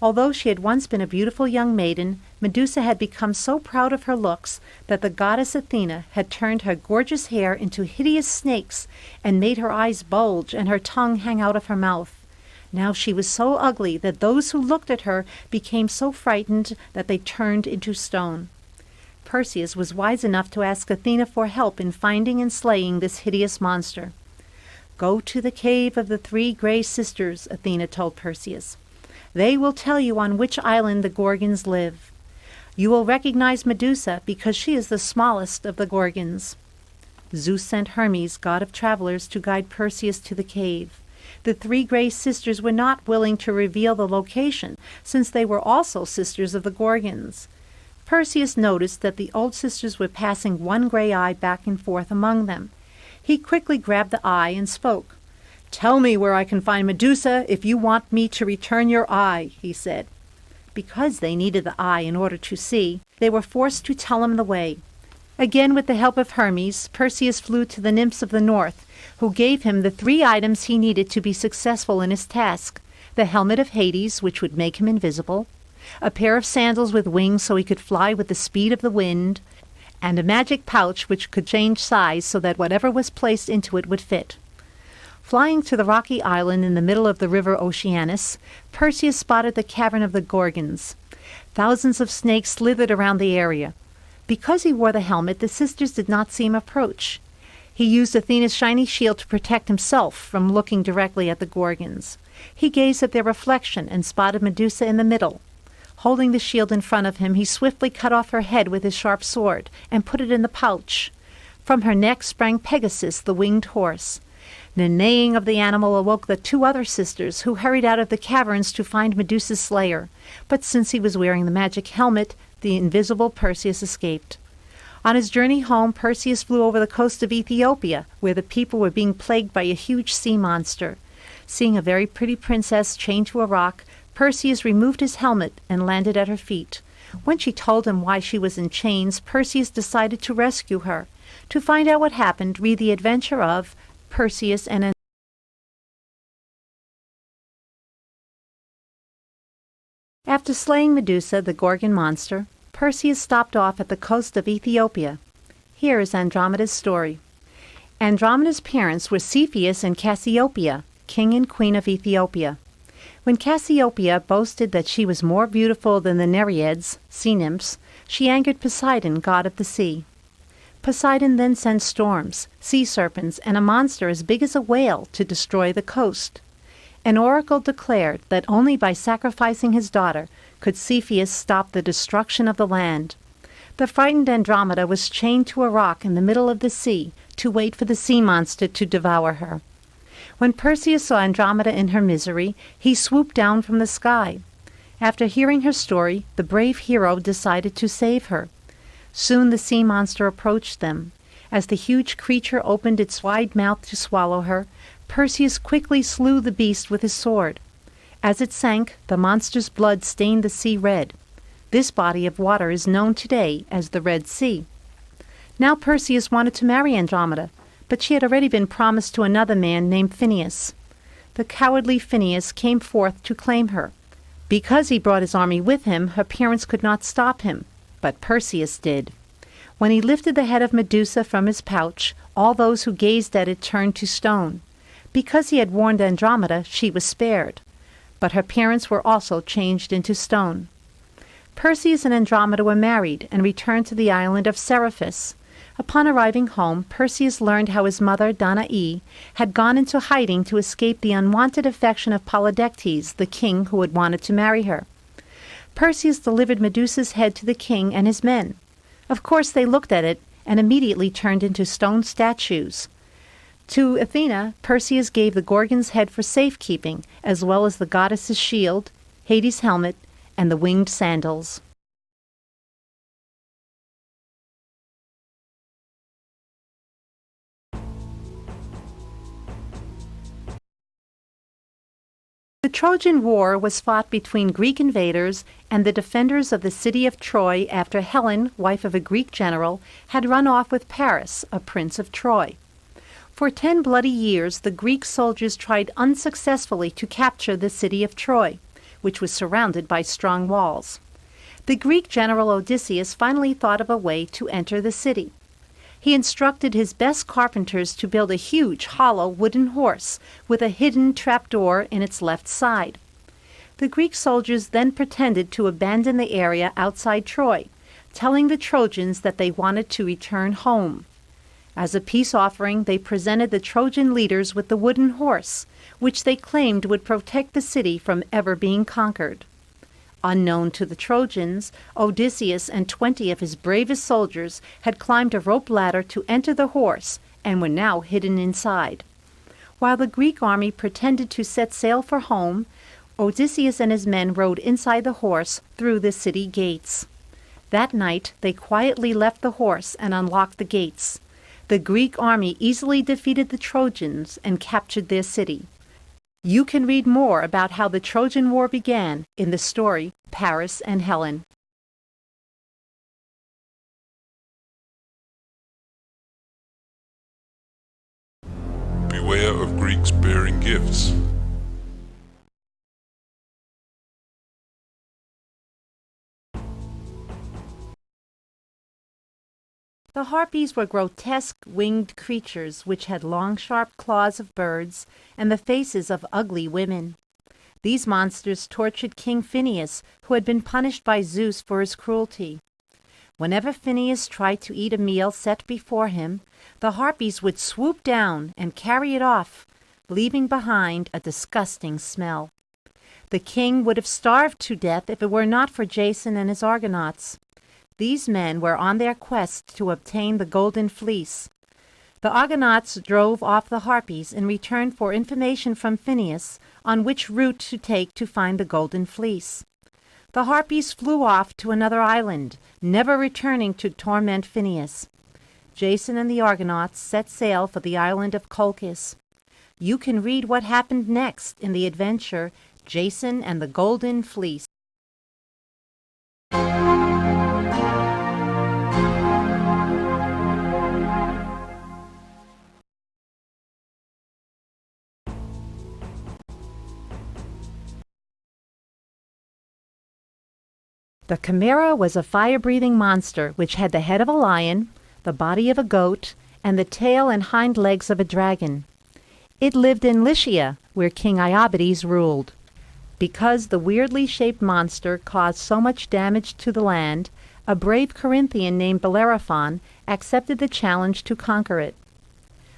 Although she had once been a beautiful young maiden, Medusa had become so proud of her looks that the goddess Athena had turned her gorgeous hair into hideous snakes and made her eyes bulge and her tongue hang out of her mouth. Now she was so ugly that those who looked at her became so frightened that they turned into stone. Perseus was wise enough to ask Athena for help in finding and slaying this hideous monster. "Go to the cave of the 3 gray sisters," Athena told Perseus. "They will tell you on which island the Gorgons live. You will recognize Medusa because she is the smallest of the Gorgons." Zeus sent Hermes, god of travelers, to guide Perseus to the cave. The 3 gray sisters were not willing to reveal the location, since they were also sisters of the Gorgons. Perseus noticed that the old sisters were passing one gray eye back and forth among them. He quickly grabbed the eye and spoke. "Tell me where I can find Medusa if you want me to return your eye," he said. Because they needed the eye in order to see, they were forced to tell him the way. Again, with the help of Hermes, Perseus flew to the nymphs of the north, who gave him the 3 items he needed to be successful in his task: the helmet of Hades, which would make him invisible, a pair of sandals with wings so he could fly with the speed of the wind, and a magic pouch which could change size so that whatever was placed into it would fit. Flying to the rocky island in the middle of the river Oceanus, Perseus spotted the cavern of the Gorgons. Thousands of snakes slithered around the area. Because he wore the helmet, the sisters did not see him approach. He used Athena's shiny shield to protect himself from looking directly at the Gorgons. He gazed at their reflection and spotted Medusa in the middle. Holding the shield in front of him, he swiftly cut off her head with his sharp sword and put it in the pouch. From her neck sprang Pegasus, the winged horse. The neighing of the animal awoke the 2 other sisters, who hurried out of the caverns to find Medusa's slayer. But since he was wearing the magic helmet, the invisible Perseus escaped. On his journey home, Perseus flew over the coast of Ethiopia, where the people were being plagued by a huge sea monster. Seeing a very pretty princess chained to a rock, Perseus removed his helmet and landed at her feet. When she told him why she was in chains, Perseus decided to rescue her. To find out what happened, read The Adventure of Perseus and After slaying Medusa, the Gorgon monster, Perseus stopped off at the coast of Ethiopia. Here is Andromeda's story. Andromeda's parents were Cepheus and Cassiopeia, king and queen of Ethiopia. When Cassiopeia boasted that she was more beautiful than the Nereids, sea nymphs, she angered Poseidon, god of the sea. Poseidon then sent storms, sea serpents, and a monster as big as a whale to destroy the coast. An oracle declared that only by sacrificing his daughter could Cepheus stop the destruction of the land. The frightened Andromeda was chained to a rock in the middle of the sea to wait for the sea monster to devour her. When Perseus saw Andromeda in her misery, he swooped down from the sky. After hearing her story, the brave hero decided to save her. Soon the sea monster approached them. As the huge creature opened its wide mouth to swallow her, Perseus quickly slew the beast with his sword. As it sank, the monster's blood stained the sea red. This body of water is known today as the Red Sea. Now Perseus wanted to marry Andromeda, but she had already been promised to another man named Phineus. The cowardly Phineus came forth to claim her. Because he brought his army with him, her parents could not stop him, but Perseus did. When he lifted the head of Medusa from his pouch, all those who gazed at it turned to stone. Because he had warned Andromeda, she was spared, but her parents were also changed into stone. Perseus and Andromeda were married and returned to the island of Seriphus. Upon arriving home, Perseus learned how his mother, Danae, had gone into hiding to escape the unwanted affection of Polydectes, the king who had wanted to marry her. Perseus delivered Medusa's head to the king and his men. Of course they looked at it and immediately turned into stone statues. To Athena, Perseus gave the Gorgon's head for safekeeping, as well as the goddess's shield, Hades' helmet, and the winged sandals. The Trojan War was fought between Greek invaders and the defenders of the city of Troy after Helen, wife of a Greek general, had run off with Paris, a prince of Troy. For 10 bloody years, the Greek soldiers tried unsuccessfully to capture the city of Troy, which was surrounded by strong walls. The Greek general Odysseus finally thought of a way to enter the city. He instructed his best carpenters to build a huge hollow wooden horse with a hidden trapdoor in its left side. The Greek soldiers then pretended to abandon the area outside Troy, telling the Trojans that they wanted to return home. As a peace offering, they presented the Trojan leaders with the wooden horse, which they claimed would protect the city from ever being conquered. Unknown to the Trojans, Odysseus and 20 of his bravest soldiers had climbed a rope ladder to enter the horse and were now hidden inside. While the Greek army pretended to set sail for home, Odysseus and his men rode inside the horse through the city gates. That night they quietly left the horse and unlocked the gates. The Greek army easily defeated the Trojans and captured their city. You can read more about how the Trojan War began in the story Paris and Helen. Beware of Greeks bearing gifts. The Harpies were grotesque winged creatures which had long sharp claws of birds and the faces of ugly women. These monsters tortured King Phineus, who had been punished by Zeus for his cruelty. Whenever Phineus tried to eat a meal set before him, the Harpies would swoop down and carry it off, leaving behind a disgusting smell. The king would have starved to death if it were not for Jason and his Argonauts. These men were on their quest to obtain the Golden Fleece. The Argonauts drove off the Harpies in return for information from Phineus on which route to take to find the Golden Fleece. The Harpies flew off to another island, never returning to torment Phineus. Jason and the Argonauts set sail for the island of Colchis. You can read what happened next in the adventure Jason and the Golden Fleece. The Chimera was a fire-breathing monster which had the head of a lion, the body of a goat, and the tail and hind legs of a dragon. It lived in Lycia, where King Iobates ruled. Because the weirdly shaped monster caused so much damage to the land, a brave Corinthian named Bellerophon accepted the challenge to conquer it.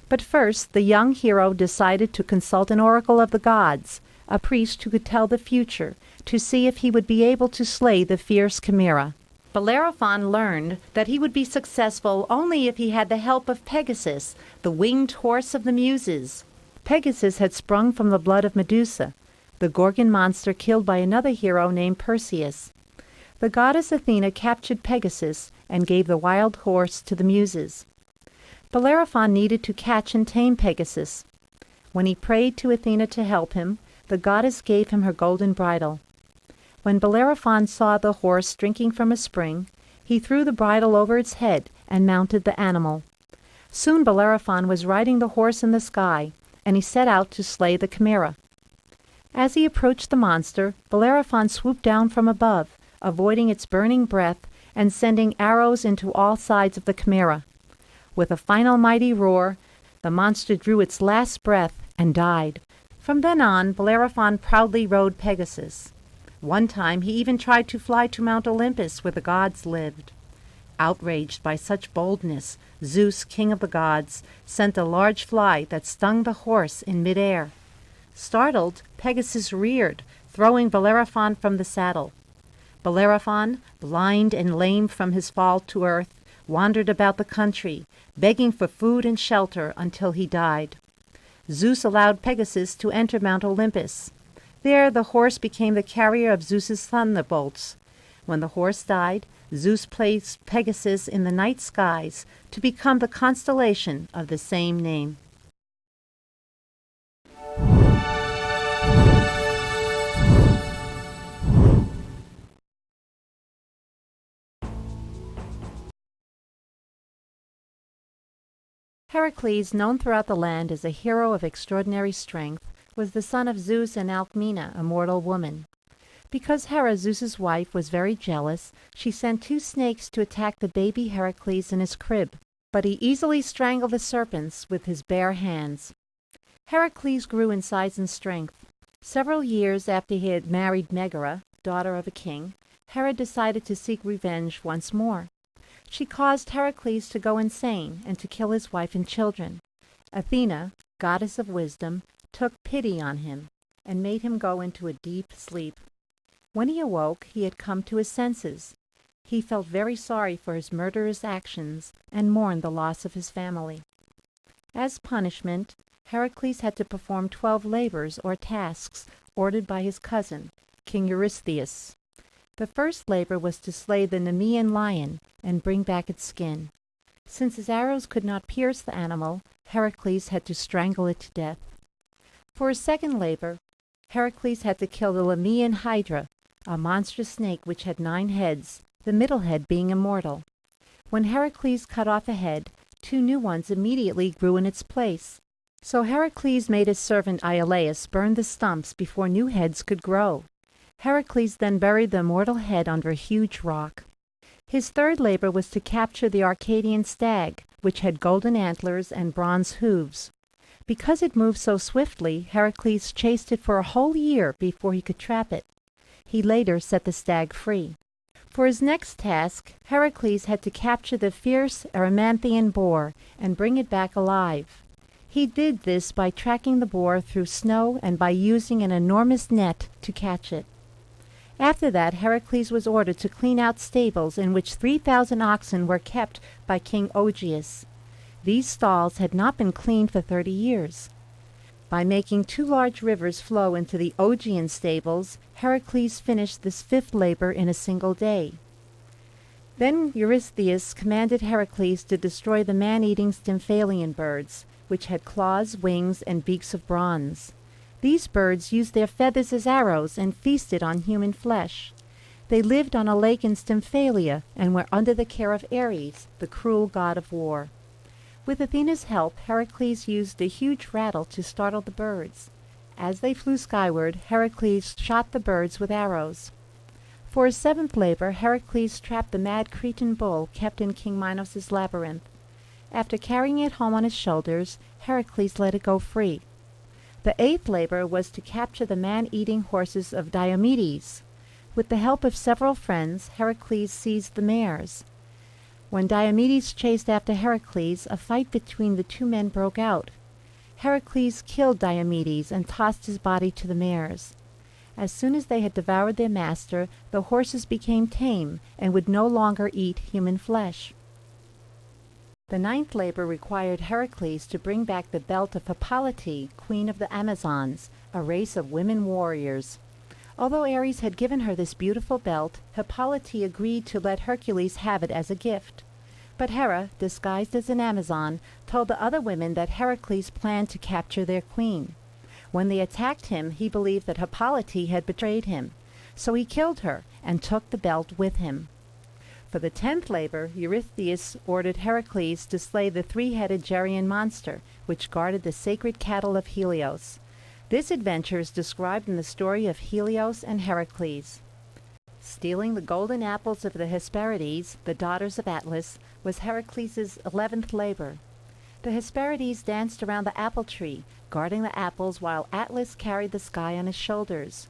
But first, the young hero decided to consult an oracle of the gods, a priest who could tell the future, to see if he would be able to slay the fierce Chimera. Bellerophon learned that he would be successful only if he had the help of Pegasus, the winged horse of the Muses. Pegasus had sprung from the blood of Medusa, the Gorgon monster killed by another hero named Perseus. The goddess Athena captured Pegasus and gave the wild horse to the Muses. Bellerophon needed to catch and tame Pegasus. When he prayed to Athena to help him, the goddess gave him her golden bridle. When Bellerophon saw the horse drinking from a spring, he threw the bridle over its head and mounted the animal. Soon Bellerophon was riding the horse in the sky, and he set out to slay the Chimera. As he approached the monster, Bellerophon swooped down from above, avoiding its burning breath and sending arrows into all sides of the Chimera. With a final mighty roar, the monster drew its last breath and died. From then on, Bellerophon proudly rode Pegasus. One time he even tried to fly to Mount Olympus where the gods lived. Outraged by such boldness, Zeus, king of the gods, sent a large fly that stung the horse in midair. Startled, Pegasus reared, throwing Bellerophon from the saddle. Bellerophon, blind and lame from his fall to earth, wandered about the country, begging for food and shelter until he died. Zeus allowed Pegasus to enter Mount Olympus. There the horse became the carrier of Zeus's thunderbolts. When the horse died, Zeus placed Pegasus in the night skies to become the constellation of the same name. Heracles, known throughout the land as a hero of extraordinary strength, was the son of Zeus and Alcmena, a mortal woman. Because Hera, Zeus's wife, was very jealous, she sent 2 snakes to attack the baby Heracles in his crib, but he easily strangled the serpents with his bare hands. Heracles grew in size and strength. Several years after he had married Megara, daughter of a king, Hera decided to seek revenge once more. She caused Heracles to go insane and to kill his wife and children. Athena, goddess of wisdom, took pity on him and made him go into a deep sleep. When he awoke, he had come to his senses. He felt very sorry for his murderous actions and mourned the loss of his family. As punishment, Heracles had to perform 12 labors or tasks ordered by his cousin, King Eurystheus. The first labor was to slay the Nemean lion and bring back its skin. Since his arrows could not pierce the animal, Heracles had to strangle it to death. For his second labor, Heracles had to kill the Lemnian Hydra, a monstrous snake which had 9 heads, the middle head being immortal. When Heracles cut off a head, 2 new ones immediately grew in its place. So Heracles made his servant Iolaus burn the stumps before new heads could grow. Heracles then buried the immortal head under a huge rock. His third labor was to capture the Arcadian stag, which had golden antlers and bronze hooves. Because it moved so swiftly, Heracles chased it for a whole year before he could trap it. He later set the stag free. For his next task, Heracles had to capture the fierce Erymanthian boar and bring it back alive. He did this by tracking the boar through snow and by using an enormous net to catch it. After that, Heracles was ordered to clean out stables in which 3,000 oxen were kept by King Augeas. These stalls had not been cleaned for 30 years. By making 2 large rivers flow into the Augean stables, Heracles finished this 5th labor in a single day. Then Eurystheus commanded Heracles to destroy the man-eating Stymphalian birds, which had claws, wings, and beaks of bronze. These birds used their feathers as arrows and feasted on human flesh. They lived on a lake in Stymphalia and were under the care of Ares, the cruel god of war. With Athena's help, Heracles used a huge rattle to startle the birds. As they flew skyward, Heracles shot the birds with arrows. For his 7th labor, Heracles trapped the mad Cretan bull kept in King Minos' labyrinth. After carrying it home on his shoulders, Heracles let it go free. The 8th labor was to capture the man-eating horses of Diomedes. With the help of several friends, Heracles seized the mares. When Diomedes chased after Heracles, a fight between the 2 men broke out. Heracles killed Diomedes and tossed his body to the mares. As soon as they had devoured their master, the horses became tame and would no longer eat human flesh. The 9th labor required Heracles to bring back the belt of Hippolyte, queen of the Amazons, a race of women warriors. Although Ares had given her this beautiful belt, Hippolyte agreed to let Hercules have it as a gift. But Hera, disguised as an Amazon, told the other women that Heracles planned to capture their queen. When they attacked him, he believed that Hippolyte had betrayed him, so he killed her and took the belt with him. For the 10th labor, Eurystheus ordered Heracles to slay the 3-headed Geryon monster, which guarded the sacred cattle of Helios. This adventure is described in the story of Helios and Heracles. Stealing the golden apples of the Hesperides, the daughters of Atlas, was Heracles' 11th labor. The Hesperides danced around the apple tree, guarding the apples while Atlas carried the sky on his shoulders.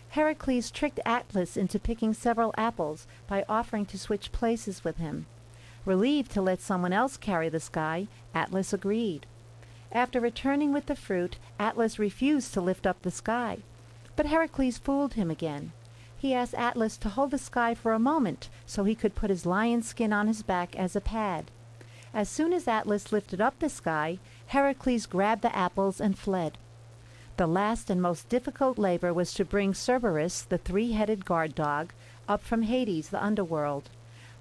Heracles tricked Atlas into picking several apples by offering to switch places with him. Relieved to let someone else carry the sky, Atlas agreed. After returning with the fruit, Atlas refused to lift up the sky. But Heracles fooled him again. He asked Atlas to hold the sky for a moment so he could put his lion skin on his back as a pad. As soon as Atlas lifted up the sky, Heracles grabbed the apples and fled. The last and most difficult labor was to bring Cerberus, the 3-headed guard dog, up from Hades, the underworld.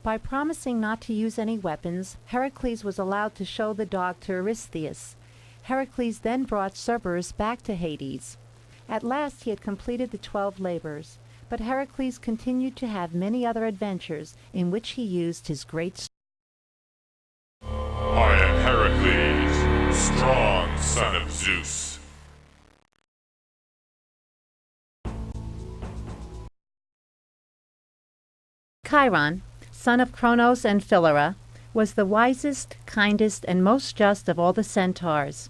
By promising not to use any weapons, Heracles was allowed to show the dog to Eurystheus. Heracles then brought Cerberus back to Hades. At last he had completed the 12 labors, but Heracles continued to have many other adventures in which he used his great I am Heracles, strong son of Zeus. Chiron, son of Cronos and Philyra, was the wisest, kindest, and most just of all the centaurs.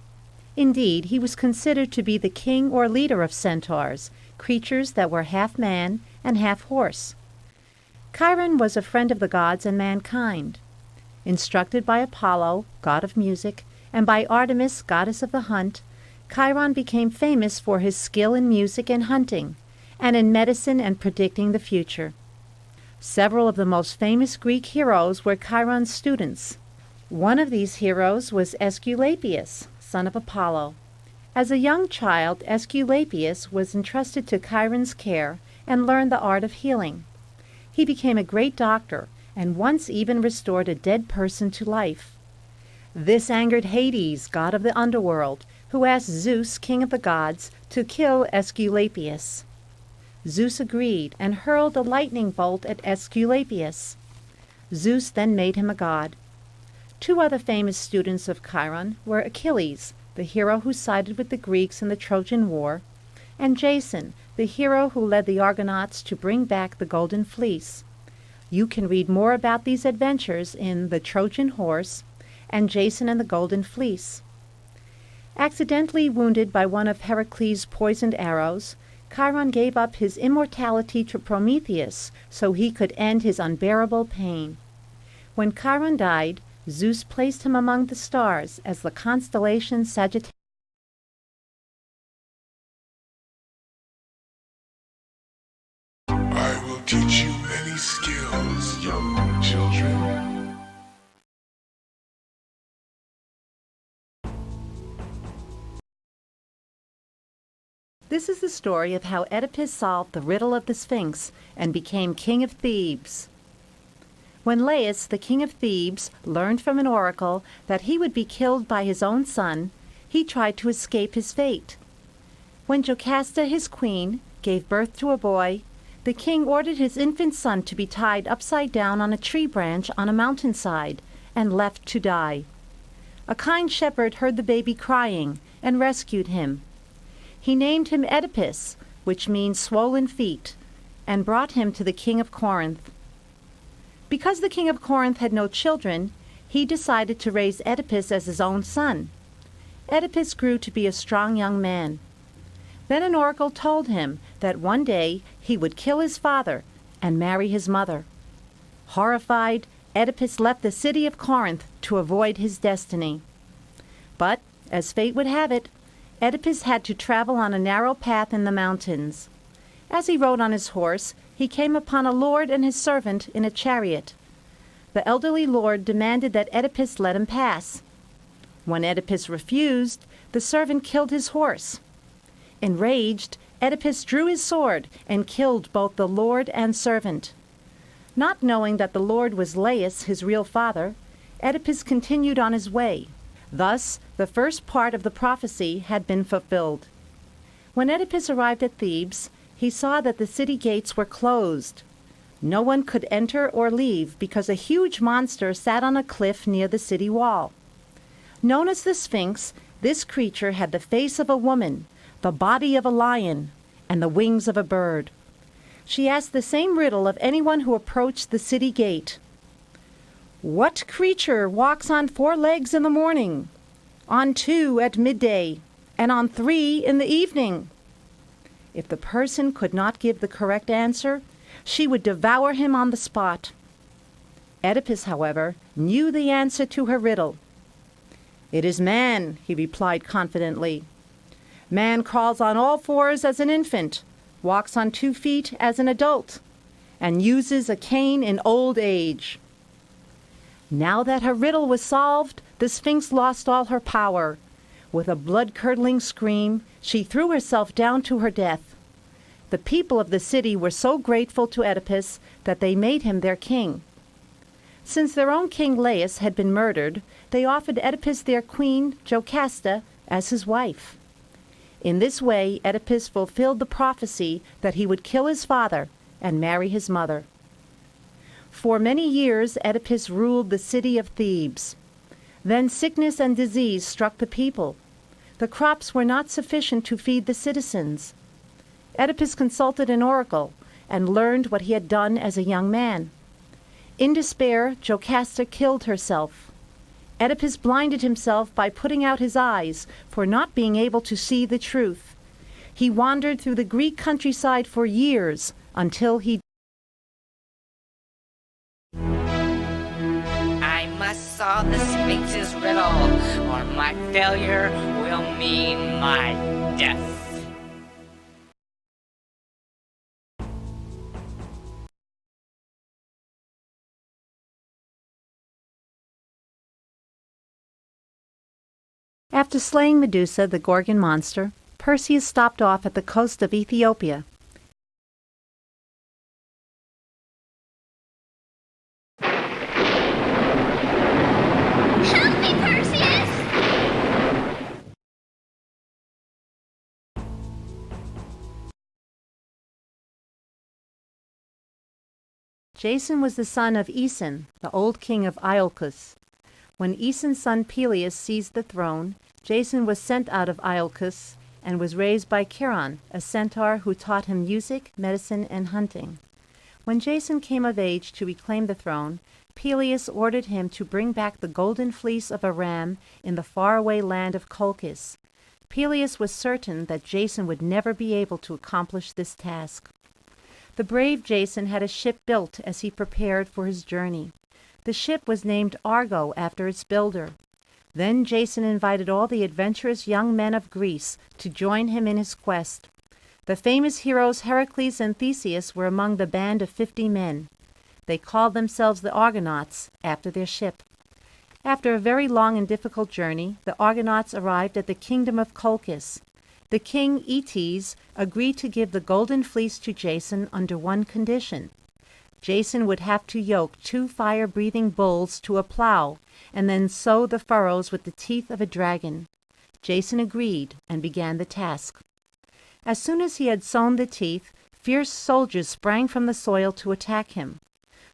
Indeed, he was considered to be the king or leader of centaurs, creatures that were half man and half horse. Chiron was a friend of the gods and mankind. Instructed by Apollo, god of music, and by Artemis, goddess of the hunt, Chiron became famous for his skill in music and hunting, and in medicine and predicting the future. Several of the most famous Greek heroes were Chiron's students. One of these heroes was Aesculapius, son of Apollo. As a young child, Aesculapius was entrusted to Chiron's care and learned the art of healing. He became a great doctor and once even restored a dead person to life. This angered Hades, god of the underworld, who asked Zeus, king of the gods, to kill Aesculapius. Zeus agreed and hurled a lightning bolt at Aesculapius. Zeus then made him a god. 2 other famous students of Chiron were Achilles, the hero who sided with the Greeks in the Trojan War, and Jason, the hero who led the Argonauts to bring back the Golden Fleece. You can read more about these adventures in The Trojan Horse and Jason and the Golden Fleece. Accidentally wounded by one of Heracles' poisoned arrows, Chiron gave up his immortality to Prometheus so he could end his unbearable pain. When Chiron died, Zeus placed him among the stars as the constellation Sagittarius. I will teach you many skills, young children. This is the story of how Oedipus solved the riddle of the Sphinx and became king of Thebes. When Laius, the king of Thebes, learned from an oracle that he would be killed by his own son, he tried to escape his fate. When Jocasta, his queen, gave birth to a boy, the king ordered his infant son to be tied upside down on a tree branch on a mountainside and left to die. A kind shepherd heard the baby crying and rescued him. He named him Oedipus, which means swollen feet, and brought him to the king of Corinth. Because the king of Corinth had no children, he decided to raise Oedipus as his own son. Oedipus grew to be a strong young man. Then an oracle told him that one day he would kill his father and marry his mother. Horrified, Oedipus left the city of Corinth to avoid his destiny. But As fate would have it, Oedipus had to travel on a narrow path in the mountains. As he rode on his horse, he came upon a lord and his servant in a chariot. The elderly lord demanded that Oedipus let him pass. When Oedipus refused, the servant killed his horse. Enraged, Oedipus drew his sword and killed both the lord and servant. Not knowing that the lord was Laius, his real father, Oedipus continued on his way. Thus, the first part of the prophecy had been fulfilled. When Oedipus arrived at Thebes, he saw that the city gates were closed. No one could enter or leave because a huge monster sat on a cliff near the city wall. Known as the Sphinx, this creature had the face of a woman, the body of a lion, and the wings of a bird. She asked the same riddle of anyone who approached the city gate. "What creature walks on 4 legs in the morning, on 2 at midday, and on 3 in the evening?" If the person could not give the correct answer, she would devour him on the spot. Oedipus, however, knew the answer to her riddle. "It is man," he replied confidently. "Man crawls on all 4s as an infant, walks on 2 feet as an adult, and uses a cane in old age." Now that her riddle was solved, the Sphinx lost all her power. With a blood-curdling scream, she threw herself down to her death. The people of the city were so grateful to Oedipus that they made him their king. Since their own king Laius had been murdered, they offered Oedipus their queen, Jocasta, as his wife. In this way, Oedipus fulfilled the prophecy that he would kill his father and marry his mother. For many years, Oedipus ruled the city of Thebes. Then sickness and disease struck the people. The crops were not sufficient to feed the citizens. Oedipus consulted an oracle and learned what he had done as a young man. In despair, Jocasta killed herself. Oedipus blinded himself by putting out his eyes for not being able to see the truth. He wandered through the Greek countryside for years until he I must solve the Sphinx's riddle, or my failure will mean my death. After slaying Medusa, the Gorgon monster, Perseus stopped off at the coast of Ethiopia. Help me, Perseus! Jason was the son of Aeson, the old king of Iolcus. When Aeson's son Peleus seized the throne, Jason was sent out of Iolcus and was raised by Chiron, a centaur who taught him music, medicine, and hunting. When Jason came of age to reclaim the throne, Peleus ordered him to bring back the golden fleece of a ram in the faraway land of Colchis. Peleus was certain that Jason would never be able to accomplish this task. The brave Jason had a ship built as he prepared for his journey. The ship was named Argo after its builder. Then Jason invited all the adventurous young men of Greece to join him in his quest. The famous heroes Heracles and Theseus were among the band of 50 men. They called themselves the Argonauts after their ship. After a very long and difficult journey, the Argonauts arrived at the kingdom of Colchis. The king, Aeetes, agreed to give the golden fleece to Jason under one condition. Jason would have to yoke 2 fire-breathing bulls to a plow and then sow the furrows with the teeth of a dragon. Jason agreed and began the task. As soon as he had sown the teeth, fierce soldiers sprang from the soil to attack him.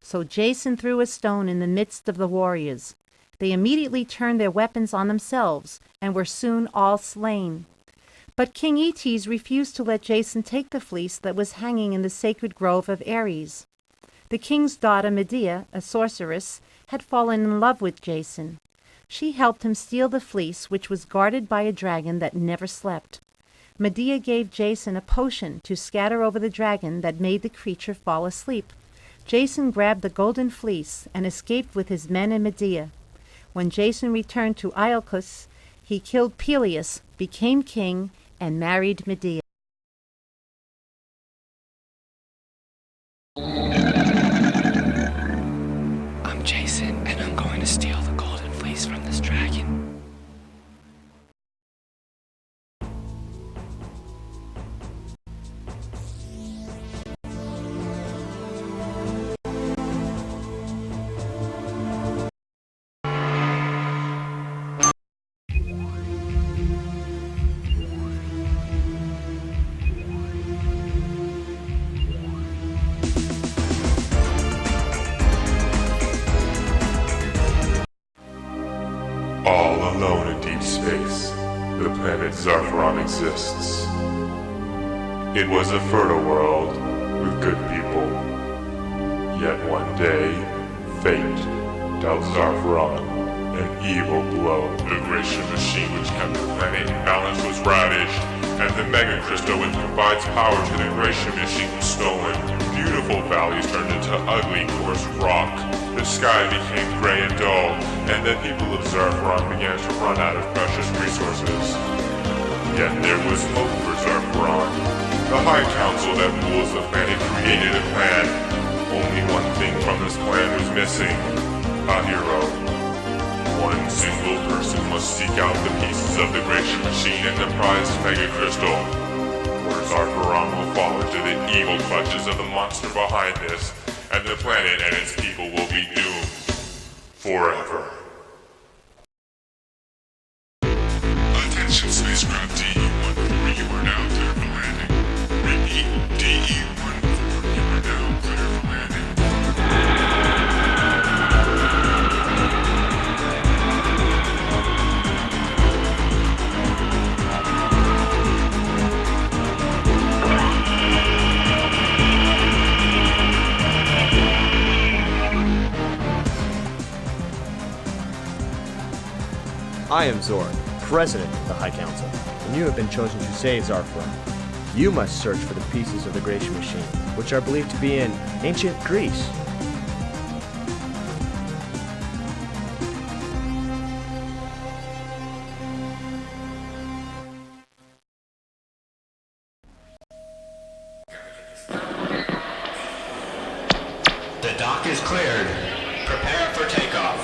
So Jason threw a stone in the midst of the warriors. They immediately turned their weapons on themselves and were soon all slain. But King Aeetes refused to let Jason take the fleece that was hanging in the sacred grove of Ares. The king's daughter Medea, a sorceress, had fallen in love with Jason. She helped him steal the fleece, which was guarded by a dragon that never slept. Medea gave Jason a potion to scatter over the dragon that made the creature fall asleep. Jason grabbed the golden fleece and escaped with his men and Medea. When Jason returned to Iolcus, He killed Peleus, became king, and married Medea. I'm Jason, and I'm going to steal the golden fleece from this dragon. All alone in deep space, the planet Zarfaron exists. It was a fertile world with good people. Yet one day, fate dealt Zarfaron an evil blow. The Gratian machine which kept the planet in balance was ravaged, and the Mega Crystal which provides power to the Gratian machine was stolen. Beautiful valleys turned into ugly, coarse rock. The sky became gray and dull, and the people of Zarfaron began to run out of precious resources. Yet there was hope for Zarfaron. The High Council that rules the planet created a plan. Only one thing from this plan was missing: a hero. One single person must seek out the pieces of the Gratian machine and the prized Mega Crystal, or Zarfaron will fall into the evil clutches of the monster behind this, and the planet and its people will be doomed forever. Attention spacecraft DE-14, you are now clear for landing. Repeat, DE-14, you are now clear for landing. I am Zorn, President of the High Council, and you have been chosen to save Zarfaron. You must search for the pieces of the Gratian machine, which are believed to be in ancient Greece. The dock is cleared. Prepare for takeoff.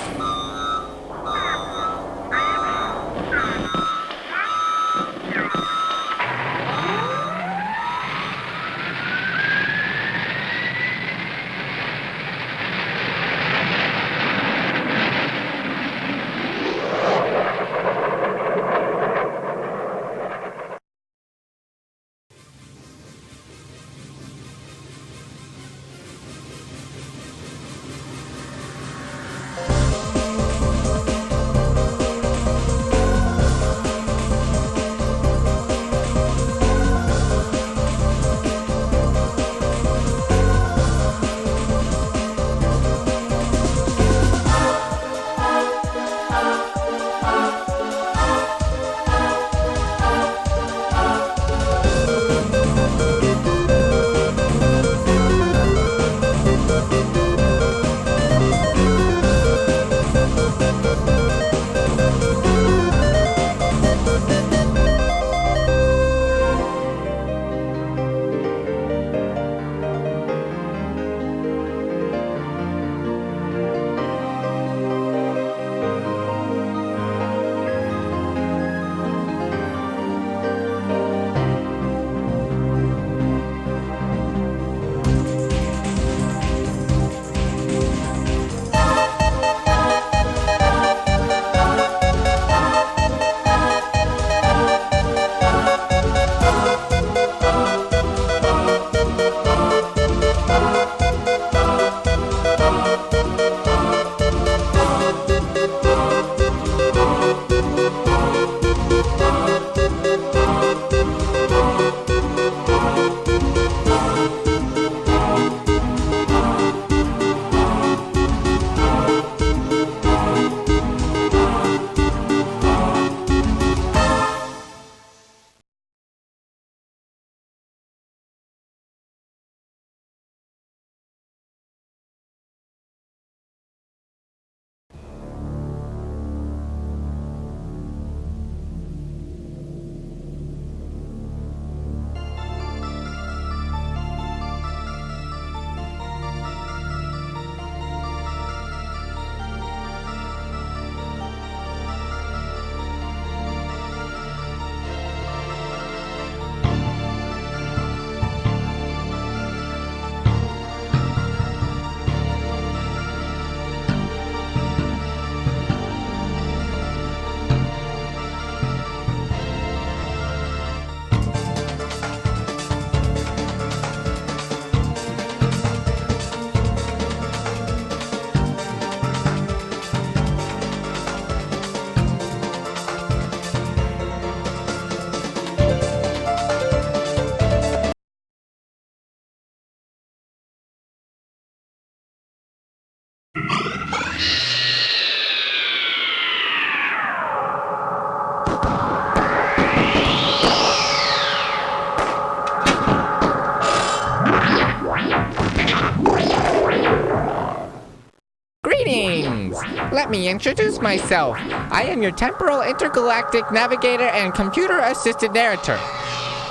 me introduce myself. I am your temporal intergalactic navigator and computer-assisted narrator.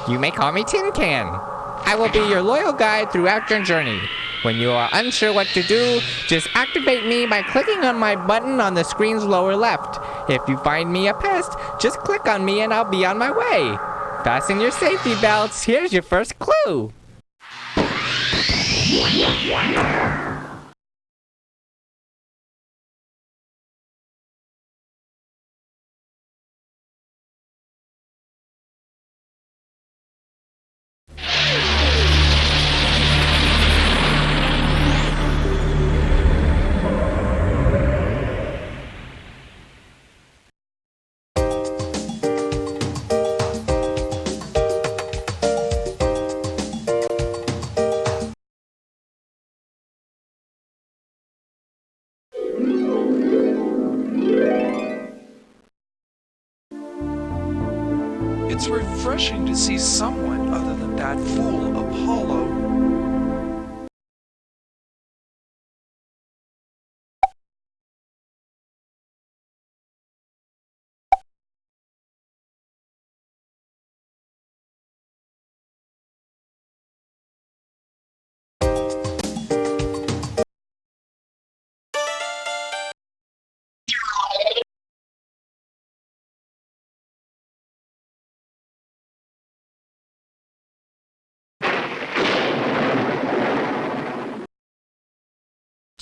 You may call me Tin Can. I will be your loyal guide throughout your journey. When you are unsure what to do, just activate me by clicking on my button on the screen's lower left. If you find me a pest, just click on me and I'll be on my way. Fasten your safety belts. Here's your first clue. It's refreshing to see someone other than that fool Apollo.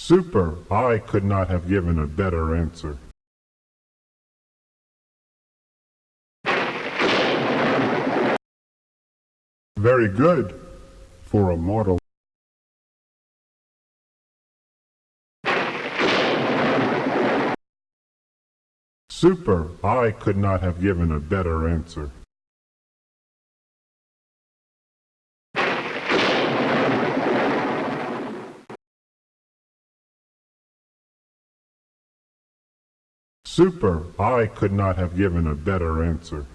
Super. I could not have given a better answer. Very good for a mortal. Super. I could not have given a better answer. Super. I could not have given a better answer.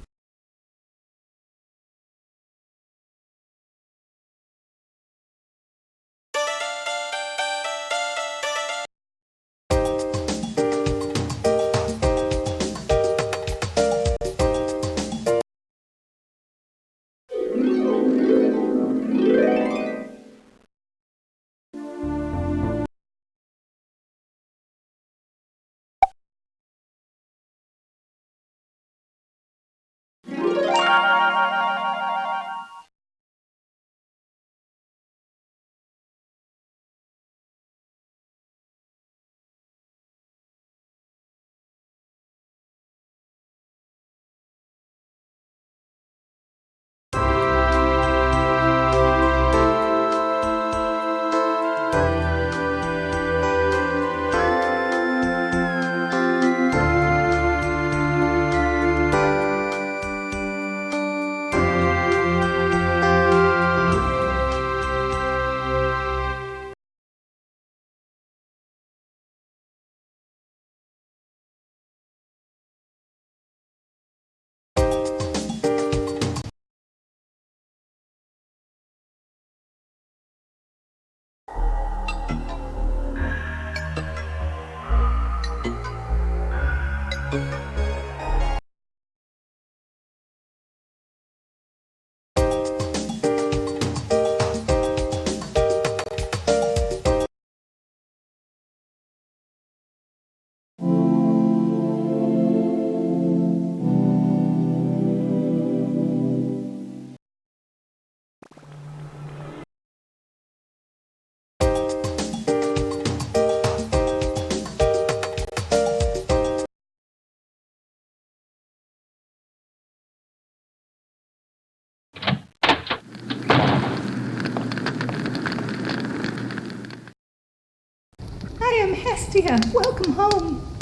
I am Hestia. Welcome home.